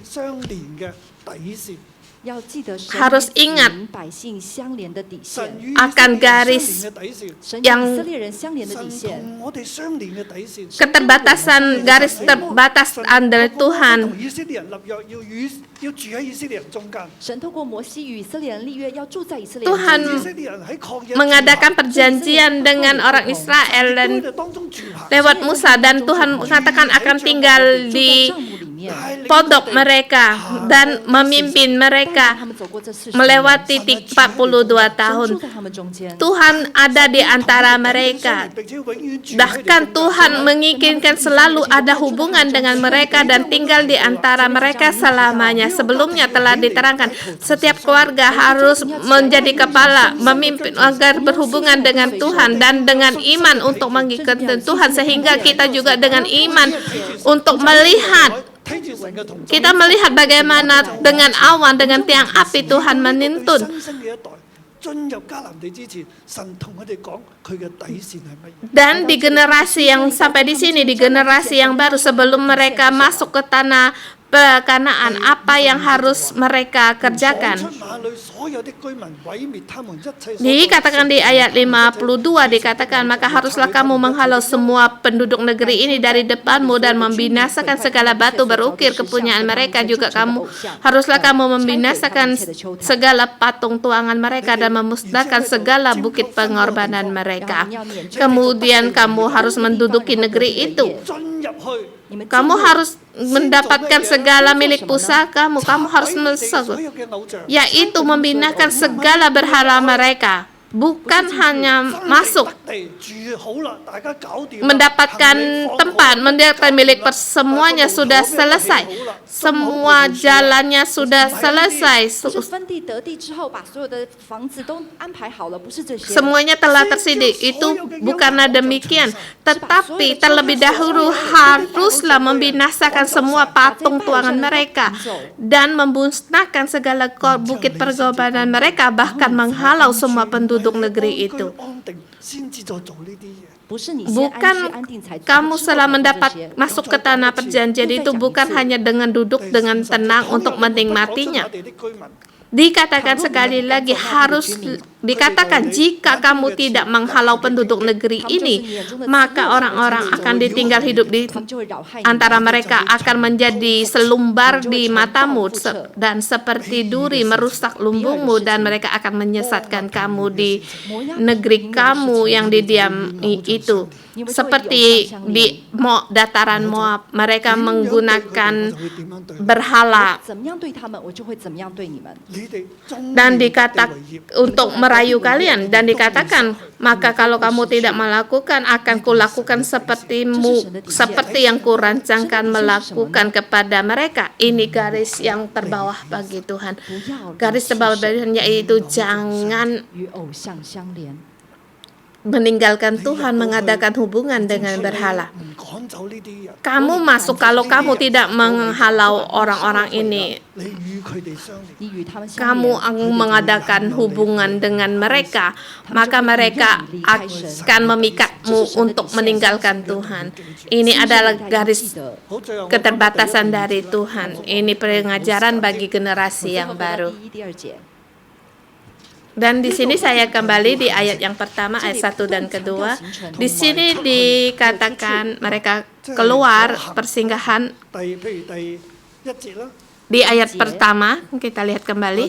相連嘅底線。 要記得神 Harus 與 ingat 百姓相連的底線 神，與 akan 以色列人 garis 相連嘅底線。 神與 yang 以色列人相連的底 神 線。 同我哋相連嘅底線。 Keterbatasan garis terbatas dari Tuhan. 同以色列人立約，要住喺以色列人中間。神透過摩西與以色列人立約，要住在以色列人 Tuhan 中間。以色列人喺曠野 mengadakan perjanjian dengan orang Israel dan 喺當中住下。 lewat Musa, dan Tuhan mengatakan akan tinggal 住在 di 帳幕裡面， pondok mereka dan memimpin 帶領 mereka 他們走過這40 melewati 42 神 tahun. 住在他們中間。 Tuhan ada di antara mereka. 並且永遠住喺佢哋 Bahkan 中間 Tuhan menginginkan selalu ada hubungan dengan mereka dan tinggal di antara mereka selamanya. Sebelumnya telah diterangkan, setiap keluarga harus menjadi kepala, memimpin agar berhubungan dengan Tuhan dan dengan iman untuk mengikuti Tuhan, sehingga kita juga dengan iman untuk melihat. 睇住神嘅同在 Kita melihat bagaimana dengan awan, dengan tiang api Tuhan 對 menuntun. 新生嘅一代進入迦南地之前，神同佢哋講佢嘅底線係乜嘢？ Dan di generasi yang sampai di sini, di generasi yang baru sebelum mereka masuk ke tanah berkenaan apa yang harus mereka kerjakan. 講出那裏所有的居民，毀滅他們一切所 Dikatakan di ayat 52 dikatakan, maka haruslah kamu menghalau semua penduduk negeri ini dari depanmu dan membinasakan segala batu berukir kepunyaan mereka. Juga haruslah kamu membinasakan segala patung tuangan mereka dan memusnahkan segala bukit pengorbanan mereka. Kemudian kamu harus menduduki negeri itu. 進入去。 Kamu harus mendapatkan segala milik pusakamu. Kamu harus yaitu membinakan segala berhala mereka. Bukan hanya masuk mendapatkan tempat, mendapatkan milik, semuanya sudah selesai, semua jalannya sudah selesai, semuanya telah tersedia. Itu bukanlah demikian, tetapi terlebih dahulu haruslah membinasakan semua patung tuangan mereka dan membusnahkan segala bukit pergobanan mereka, bahkan menghalau semua penduduk negeri itu. Bukan kamu setelah mendapat masuk ke tanah perjanjian itu bukan hanya dengan duduk dengan tenang untuk menikmatinya. Dikatakan sekali lagi, harus dikatakan jika kamu tidak menghalau penduduk negeri ini, maka orang-orang akan ditinggal hidup di antara mereka, akan menjadi selumbar di matamu dan seperti duri merusak lumbungmu, dan mereka akan menyesatkan kamu di negeri kamu yang didiami itu. Seperti di dataran Moab, mereka menggunakan berhala dan dikatakan untuk merayu kalian, dan dikatakan, maka kalau kamu tidak melakukan, akan kulakukan sepertimu, seperti yang kurancangkan melakukan kepada mereka. Ini garis yang terbawah bagi Tuhan. Garis terbawah bagi Tuhan yaitu jangan meninggalkan Tuhan, mengadakan hubungan dengan berhala. Kamu masuk kalau kamu tidak menghalau orang-orang ini. Kamu mengadakan hubungan dengan mereka, maka mereka akan memikatmu untuk meninggalkan Tuhan. Ini adalah garis keterbatasan dari Tuhan. Ini pengajaran bagi generasi yang baru. Dan di sini saya kembali di ayat yang pertama, ayat 1 dan kedua. Di sini dikatakan mereka keluar persinggahan. Di ayat pertama, kita lihat kembali.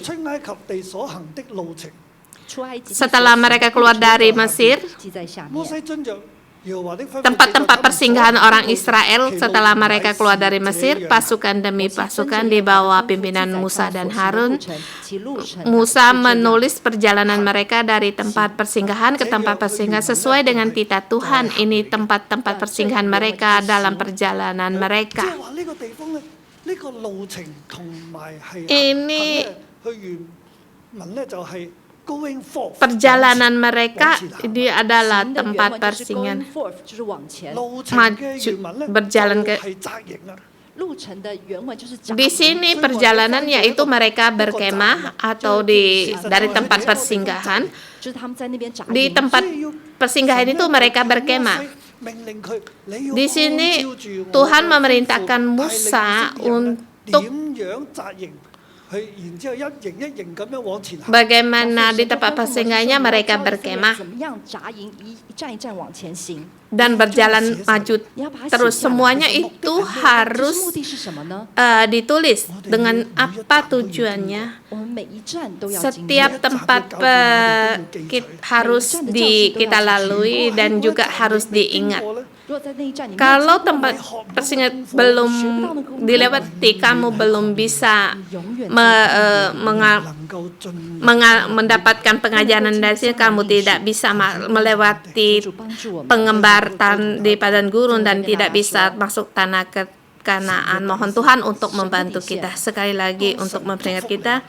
Setelah mereka keluar dari Mesir, tempat-tempat persinggahan orang Israel setelah mereka keluar dari Mesir, pasukan demi pasukan di bawah pimpinan Musa dan Harun. Musa menulis perjalanan mereka dari tempat persinggahan ke tempat persinggahan sesuai dengan titah Tuhan. Ini tempat-tempat persinggahan mereka dalam perjalanan mereka. Ini perjalanan mereka, ini adalah tempat persinggahan, berjalan ke. Di sini perjalanan yaitu mereka berkemah atau dari tempat persinggahan. Di tempat persinggahan itu mereka berkemah. Di sini Tuhan memerintahkan Musa untuk bagaimana di tempat persinggahannya mereka berkemah dan berjalan maju terus. Semuanya itu harus ditulis dengan apa tujuannya. Setiap tempat harus kita lalui dan juga harus diingat. Kalau tempat persinggahan belum dilewati, kamu belum bisa mendapatkan pengajaran dari sini. Kamu tidak bisa melewati pengembaraan di padang gurun dan tidak bisa masuk tanah Kanaan. Mohon Tuhan untuk membantu kita. Sekali lagi untuk memperingat kita,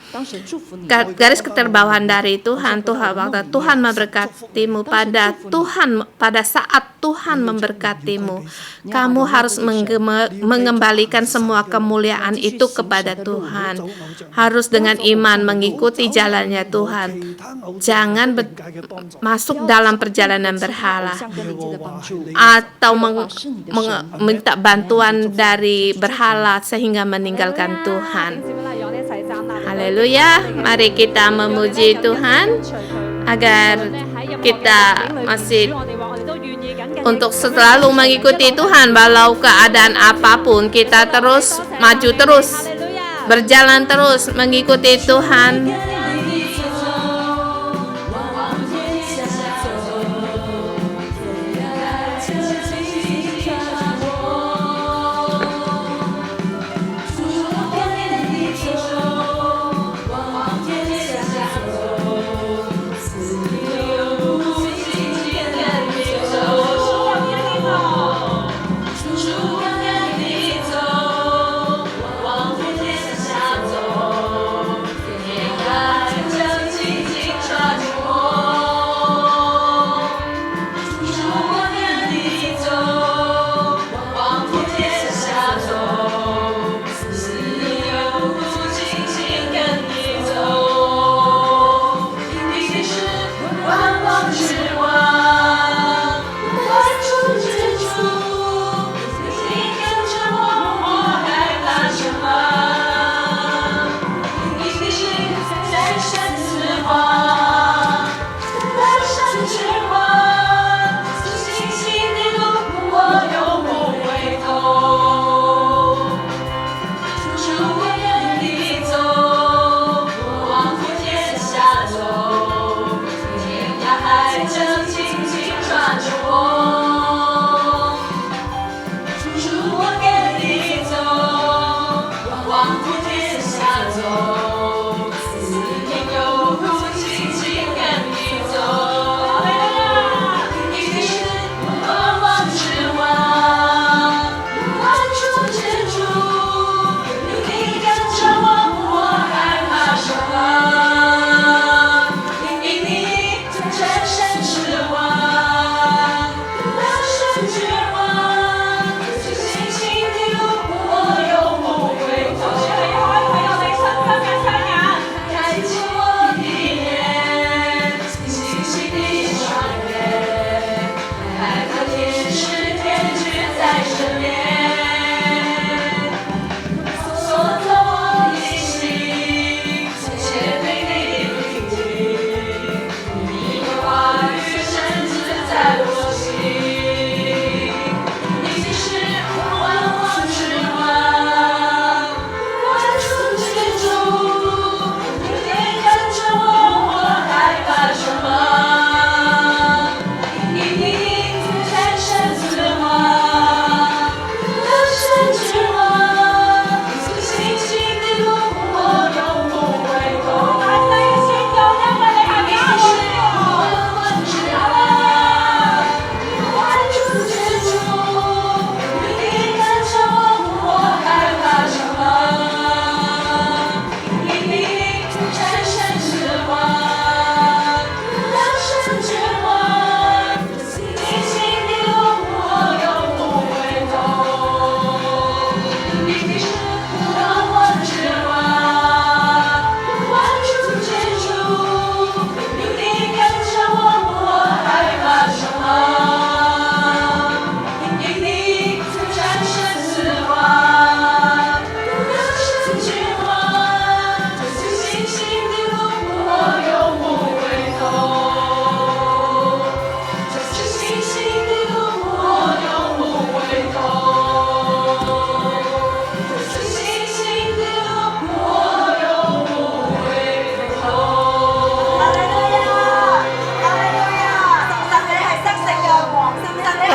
garis keterbawahan dari Tuhan, waktu Tuhan memberkatimu, pada saat Tuhan memberkatimu, kamu harus mengembalikan semua kemuliaan itu kepada Tuhan. Harus dengan iman mengikuti jalannya Tuhan. Jangan masuk dalam perjalanan berhala atau minta bantuan dari dari berhala sehingga meninggalkan Tuhan. Haleluya, mari kita memuji Tuhan agar kita masih untuk selalu mengikuti Tuhan walau keadaan apapun. Kita terus maju terus, berjalan terus mengikuti Tuhan.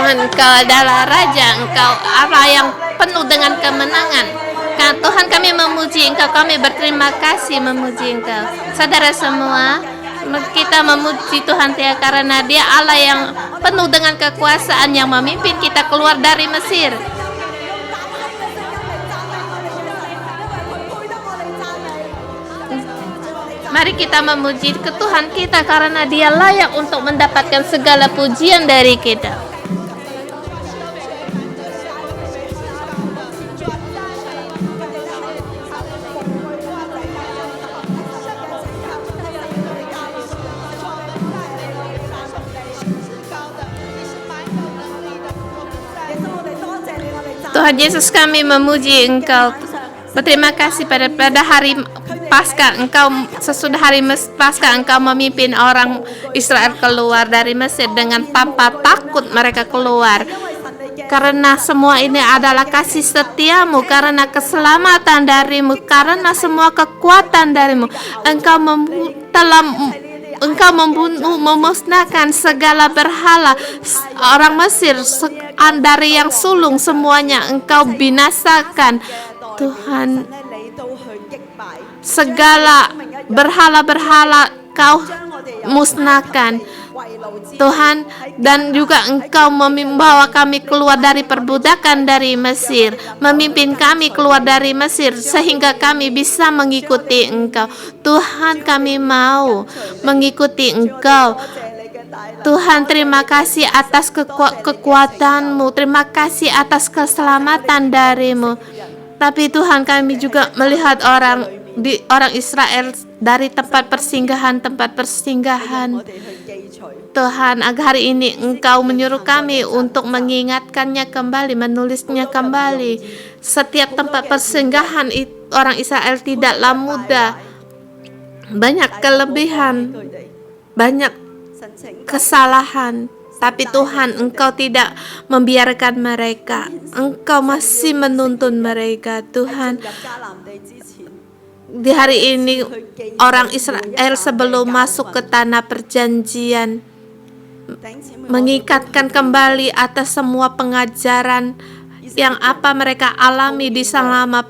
Engkau adalah Raja, Engkau Allah yang penuh dengan kemenangan. Tuhan, kami memuji Engkau, kami berterima kasih memuji Engkau. Saudara semua, kita memuji Tuhan karena Dia Allah yang penuh dengan kekuasaan yang memimpin kita keluar dari Mesir. Mari kita memuji ke Tuhan kita karena Dia layak untuk mendapatkan segala pujian dari kita. Tuhan Yesus, kami memuji Engkau. Berterima kasih pada hari Paskah, sesudah hari Paskah Engkau memimpin orang Israel keluar dari Mesir dengan tanpa takut mereka keluar. Karena semua ini adalah kasih setiamu, karena keselamatan darimu, karena semua kekuatan darimu. Engkau membunuh, memusnahkan segala berhala orang Mesir dari yang sulung, semuanya Engkau binasakan. Tuhan, segala berhala-berhala Kau musnahkan, Tuhan, dan juga Engkau membawa kami keluar dari perbudakan dari Mesir, memimpin kami keluar dari Mesir sehingga kami bisa mengikuti Engkau. Tuhan, kami mau mengikuti Engkau. Tuhan, terima kasih atas kekuatan-Mu, terima kasih atas keselamatan darimu. Tapi Tuhan, kami juga melihat orang Israel dari tempat persinggahan. Tuhan, agar hari ini Engkau menyuruh kami untuk mengingatkannya kembali, menulisnya kembali. Setiap tempat persinggahan orang Israel tidaklah mudah. Banyak kelebihan, banyak kesalahan. Tapi Tuhan, Engkau tidak membiarkan mereka. Engkau masih menuntun mereka, Tuhan. Di hari ini, orang Israel sebelum masuk ke tanah perjanjian mengikatkan kembali atas semua pengajaran yang apa mereka alami di selama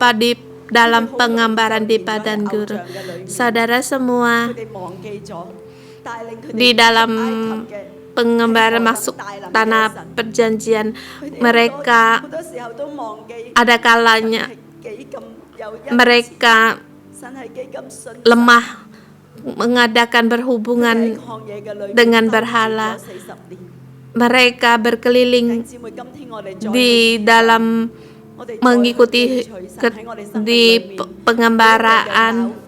dalam penggambaran di padang gurun. Saudara semua, di dalam penggambaran masuk tanah perjanjian, mereka ada kalanya mereka lemah mengadakan berhubungan dengan berhala. Mereka berkeliling di dalam mengikuti di penggambaraan.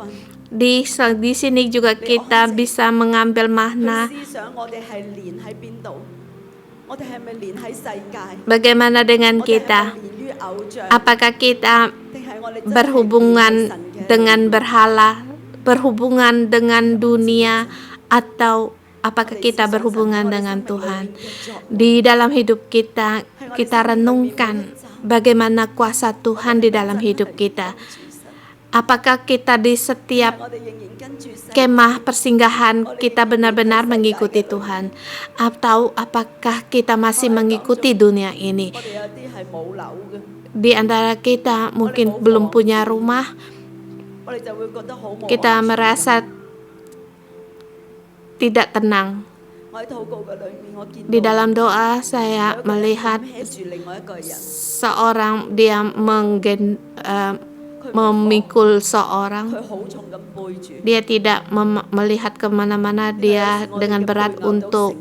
Di sini juga kita bisa mengambil makna. Bagaimana dengan kita? Apakah kita berhubungan dengan berhala, berhubungan dengan dunia, atau apakah kita berhubungan dengan Tuhan? Di dalam hidup kita, kita renungkan bagaimana kuasa Tuhan di dalam hidup kita. Apakah kita di setiap kemah persinggahan kita benar-benar mengikuti Tuhan, atau apakah kita masih mengikuti dunia ini? Di antara kita mungkin belum punya rumah, kita merasa tidak tenang. Di dalam doa saya melihat seorang dia memikul seorang. Dia tidak melihat kemana-mana, dia dengan berat untuk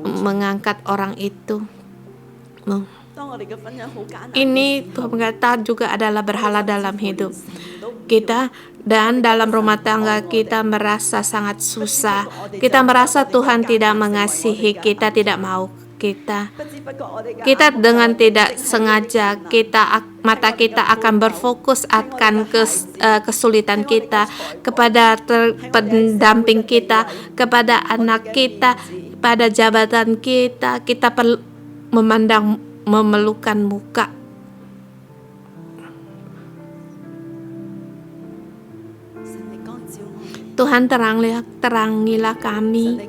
mengangkat orang itu. Ini Tuhan berkata juga adalah berhala dalam hidup kita, dan dalam rumah tangga kita merasa sangat susah. Kita merasa Tuhan tidak mengasihi kita, tidak mau kita dengan tidak sengaja mata kita akan berfokus akan kesulitan kita, kepada pendamping kita, kepada anak kita, pada jabatan kita. Kita perlu memelukkan muka. Tuhan, terangilah kami.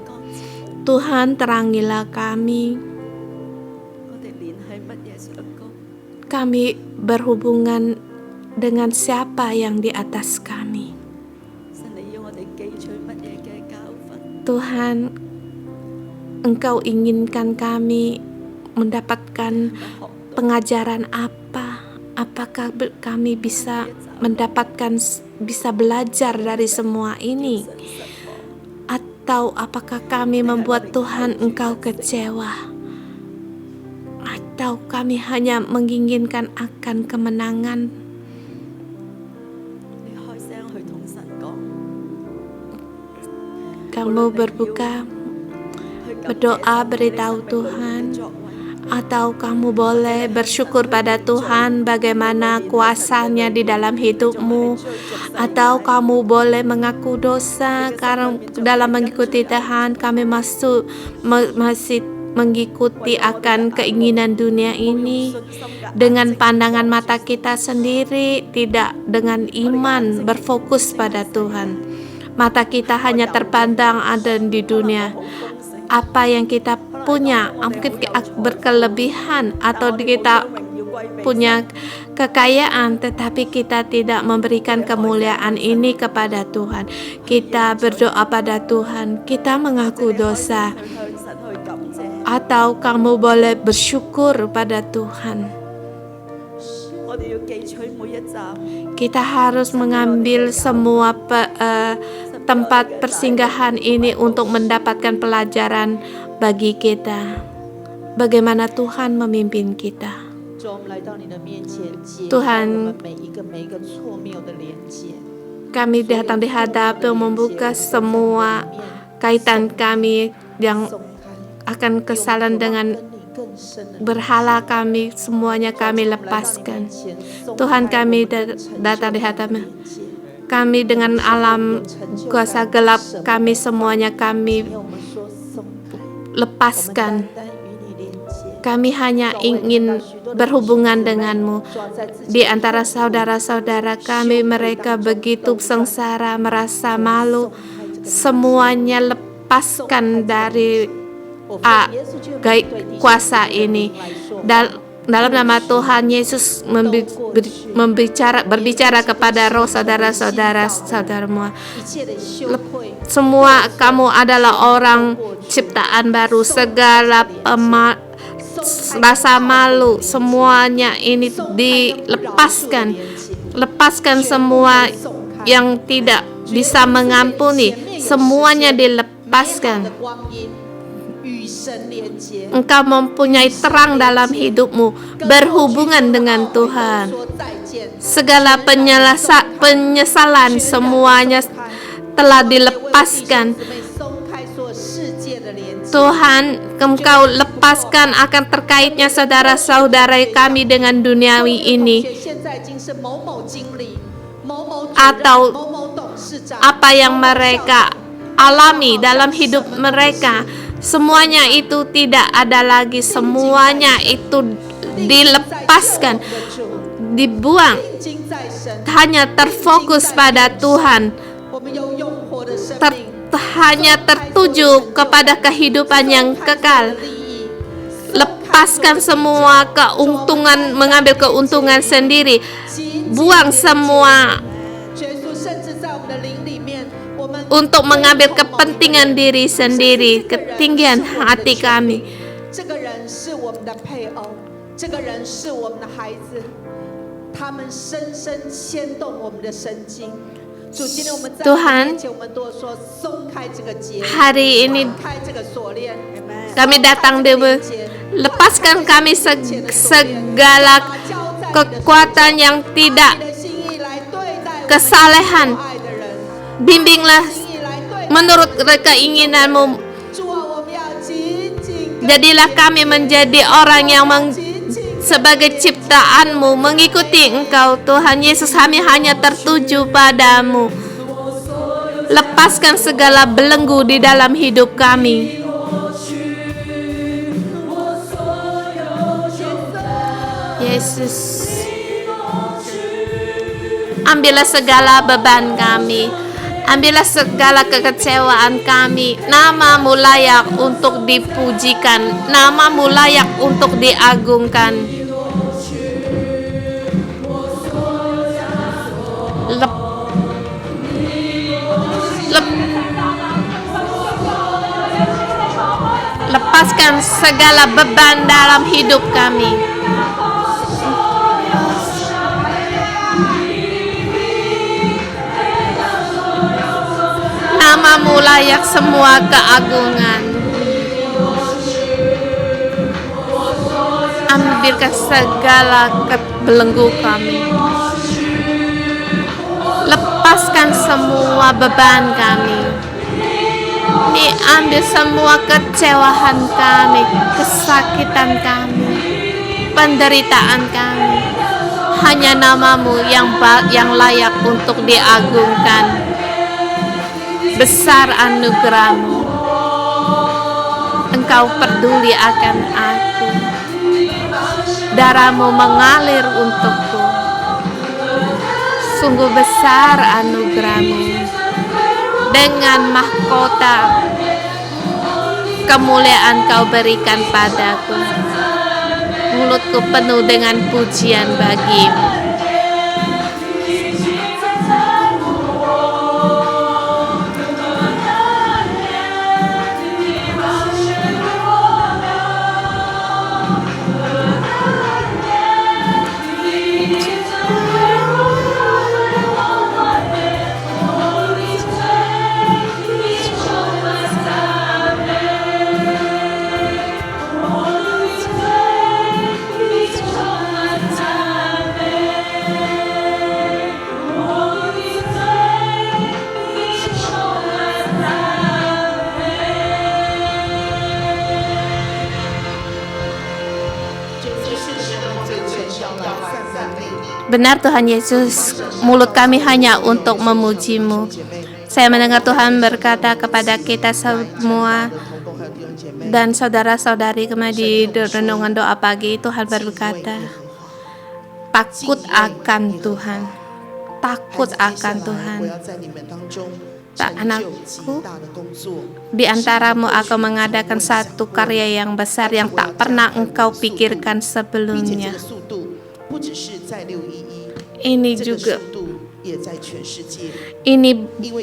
Tuhan, terangilah kami. Kami berhubungan dengan siapa yang di atas kami. Tuhan, Engkau inginkan kami mendapatkan pengajaran apa? Apakah kami bisa belajar dari semua ini? Atau apakah kami membuat Tuhan Engkau kecewa? Atau kami hanya menginginkan akan kemenangan? Kamu berdoa, beritahu Tuhan, Atau kamu boleh bersyukur pada Tuhan bagaimana kuasanya di dalam hidupmu. Atau kamu boleh mengaku dosa karena dalam mengikuti Tuhan kami masih mengikuti akan keinginan dunia ini dengan pandangan mata kita sendiri, tidak dengan iman berfokus pada Tuhan. Mata kita hanya terpandang ada di dunia. Apa yang kita punya, mungkin berkelebihan atau kita punya kekayaan, tetapi kita tidak memberikan kemuliaan ini kepada Tuhan. Kita berdoa pada Tuhan, kita mengaku dosa. Atau kamu boleh bersyukur pada Tuhan. Kita harus mengambil semua tempat persinggahan ini untuk mendapatkan pelajaran bagi kita. Bagaimana Tuhan memimpin kita. Tuhan, kami datang di hadapan membuka semua kaitan kami yang akan kesalahan dengan berhala kami, semuanya kami lepaskan. Tuhan, kami datang di hadapan kami dengan alam kuasa gelap kami, semuanya kami lepaskan. Kami hanya ingin berhubungan denganmu. Di antara saudara-saudara kami, mereka begitu sengsara, merasa malu. Semuanya lepaskan dari kuasa ini. Dalam nama Tuhan Yesus berbicara kepada roh saudara-saudaramu. Semua kamu adalah orang ciptaan baru. Segala rasa malu, semuanya ini dilepaskan. Lepaskan semua yang tidak bisa mengampuni. Semuanya dilepaskan. Engkau mempunyai terang dalam hidupmu, berhubungan dengan Tuhan. Segala penyesalan semuanya telah dilepaskan. Tuhan, Engkau lepaskan akan terkaitnya saudara-saudara kami dengan duniawi ini, atau apa yang mereka alami dalam hidup mereka. Semuanya itu tidak ada lagi, semuanya itu dilepaskan, dibuang, hanya terfokus pada Tuhan, hanya tertuju kepada kehidupan yang kekal. Lepaskan semua keuntungan, mengambil keuntungan sendiri, buang semua untuk mengambil kepentingan diri sendiri, ketinggian hati kami. Tuhan, hari ini kami datang lepaskan kami segala kekuatan yang tidak kesalehan. Bimbinglah menurut keinginanmu. Jadilah kami menjadi orang yang sebagai ciptaanmu, mengikuti Engkau Tuhan Yesus. Kami hanya tertuju padamu. Lepaskan segala belenggu di dalam hidup kami. Yesus, ambillah segala beban kami. Ambillah segala kekecewaan kami. Nama-Mu layak untuk dipujikan. Nama-Mu layak untuk diagungkan. Lepaskan segala beban dalam hidup kami. Nama-Mu layak semua keagungan. Ambilkan segala belenggu kami. Lepaskan semua beban kami. Ambil semua kecewaan kami, kesakitan kami, penderitaan kami. Hanya nama-Mu yang layak untuk diagungkan. Besar anugerah-Mu. Engkau peduli akan aku. Darah-Mu mengalir untukku. Sungguh besar anugerah-Mu. Dengan mahkota kemuliaan Kau berikan padaku. Mulutku penuh dengan pujian bagi-Mu. Benar Tuhan Yesus, mulut kami hanya untuk memuji-Mu. Saya mendengar Tuhan berkata kepada kita semua dan saudara-saudari kami di renungan doa pagi, Tuhan berkata, takut akan Tuhan, takut akan Tuhan. Anakku, di antaramu akan mengadakan satu karya yang besar yang tak pernah engkau pikirkan sebelumnya. Ini juga, ini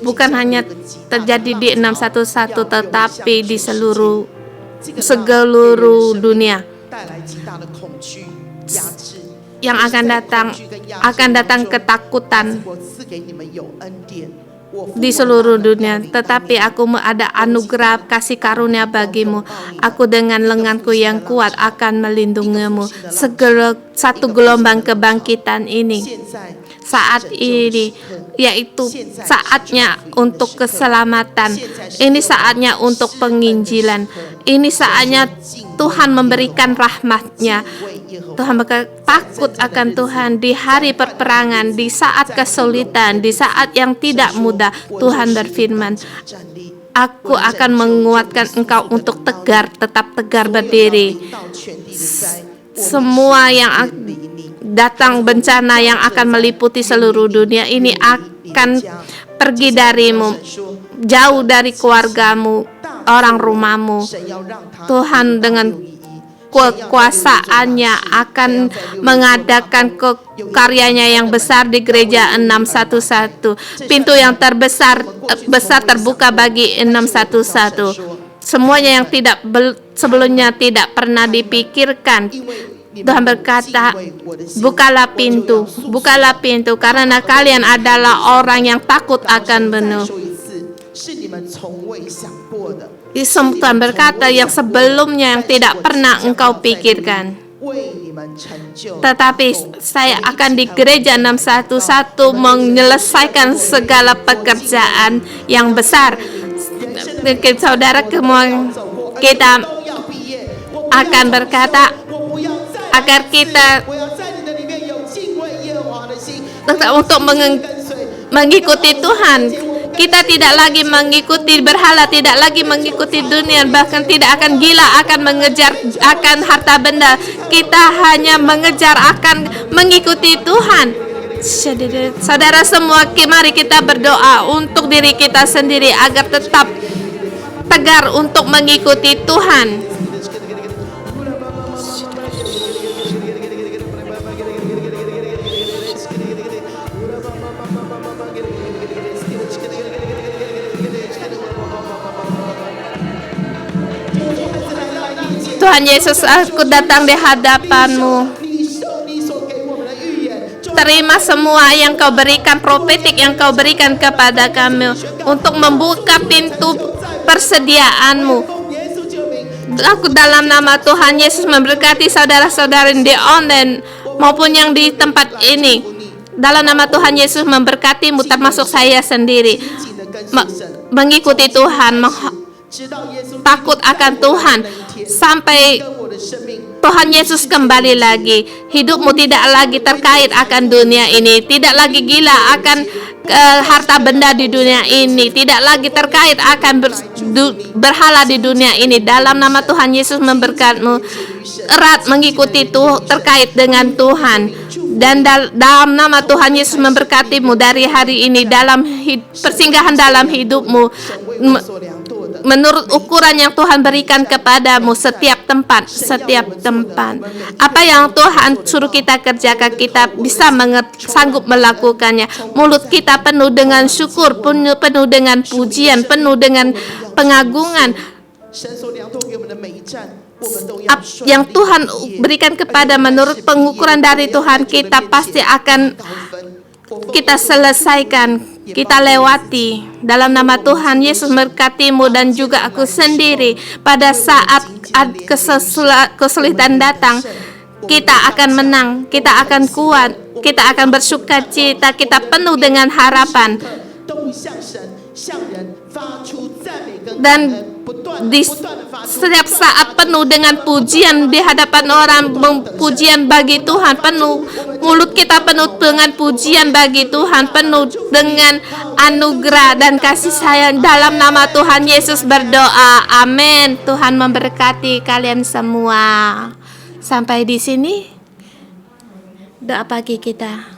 bukan hanya terjadi di 611 tetapi di seluruh dunia. Yang akan datang ketakutan di seluruh dunia, tetapi aku ada anugerah kasih karunia bagimu. Aku dengan lenganku yang kuat akan melindungimu. Satu gelombang kebangkitan ini saat ini, yaitu saatnya untuk keselamatan. Ini saatnya untuk penginjilan. Ini saatnya Tuhan memberikan rahmat-Nya. Tuhan berkata, takut akan Tuhan di hari perperangan, di saat kesulitan, di saat yang tidak mudah. Tuhan berfirman, aku akan menguatkan engkau untuk tetap tegar berdiri. Semua yang datang bencana yang akan meliputi seluruh dunia ini akan pergi darimu, jauh dari keluargamu, orang rumahmu. Tuhan dengan kekuasaannya akan mengadakan karyanya yang besar di gereja 611. Pintu yang besar terbuka bagi 611. Semuanya yang sebelumnya tidak pernah dipikirkan. Tuhan berkata, bukalah pintu, karena kalian adalah orang yang takut akan benih. Tuhan berkata yang sebelumnya yang tidak pernah engkau pikirkan. Tetapi saya akan di gereja 611 menyelesaikan segala pekerjaan yang besar. Saudara, kita akan berkata agar kita untuk mengikuti Tuhan. Kita tidak lagi mengikuti berhala, tidak lagi mengikuti dunia, bahkan tidak akan gila akan mengejar akan harta benda. Kita hanya mengejar akan mengikuti Tuhan. Saudara semua, mari kita berdoa untuk diri kita sendiri agar tetap tegar untuk mengikuti Tuhan. Tuhan Yesus, aku datang di hadapan-Mu. Terima semua yang Kau berikan, profetik yang Kau berikan kepada kami untuk membuka pintu persediaan-Mu. Aku dalam nama Tuhan Yesus memberkati saudara-saudara di online maupun yang di tempat ini. Dalam nama Tuhan Yesus memberkati-Mu termasuk saya sendiri. Mengikuti Tuhan, takut akan Tuhan sampai Tuhan Yesus kembali lagi. Hidupmu tidak lagi terkait akan dunia ini, tidak lagi gila akan harta benda di dunia ini, tidak lagi terkait akan berhala di dunia ini. Dalam nama Tuhan Yesus memberkatmu, erat mengikuti terkait dengan Tuhan. Dan dalam nama Tuhan Yesus memberkatimu dari hari ini dalam persinggahan dalam hidupmu, menurut ukuran yang Tuhan berikan kepadamu, setiap tempat. Apa yang Tuhan suruh kita kerjakan, kita bisa sanggup melakukannya. Mulut kita penuh dengan syukur, penuh dengan pujian, penuh dengan pengagungan. Yang Tuhan berikan kepada menurut pengukuran dari Tuhan, kita pasti akan kita selesaikan, kita lewati. Dalam nama Tuhan Yesus memberkatimu dan juga aku sendiri. Pada saat kesulitan datang, kita akan menang, kita akan kuat, kita akan bersukacita, kita penuh dengan harapan. Dan di setiap saat penuh dengan pujian di hadapan orang, pujian bagi Tuhan, penuh mulut kita penuh dengan pujian bagi Tuhan, penuh dengan anugerah dan kasih sayang. Dalam nama Tuhan Yesus berdoa, amin. Tuhan memberkati kalian semua. Sampai di sini doa pagi kita.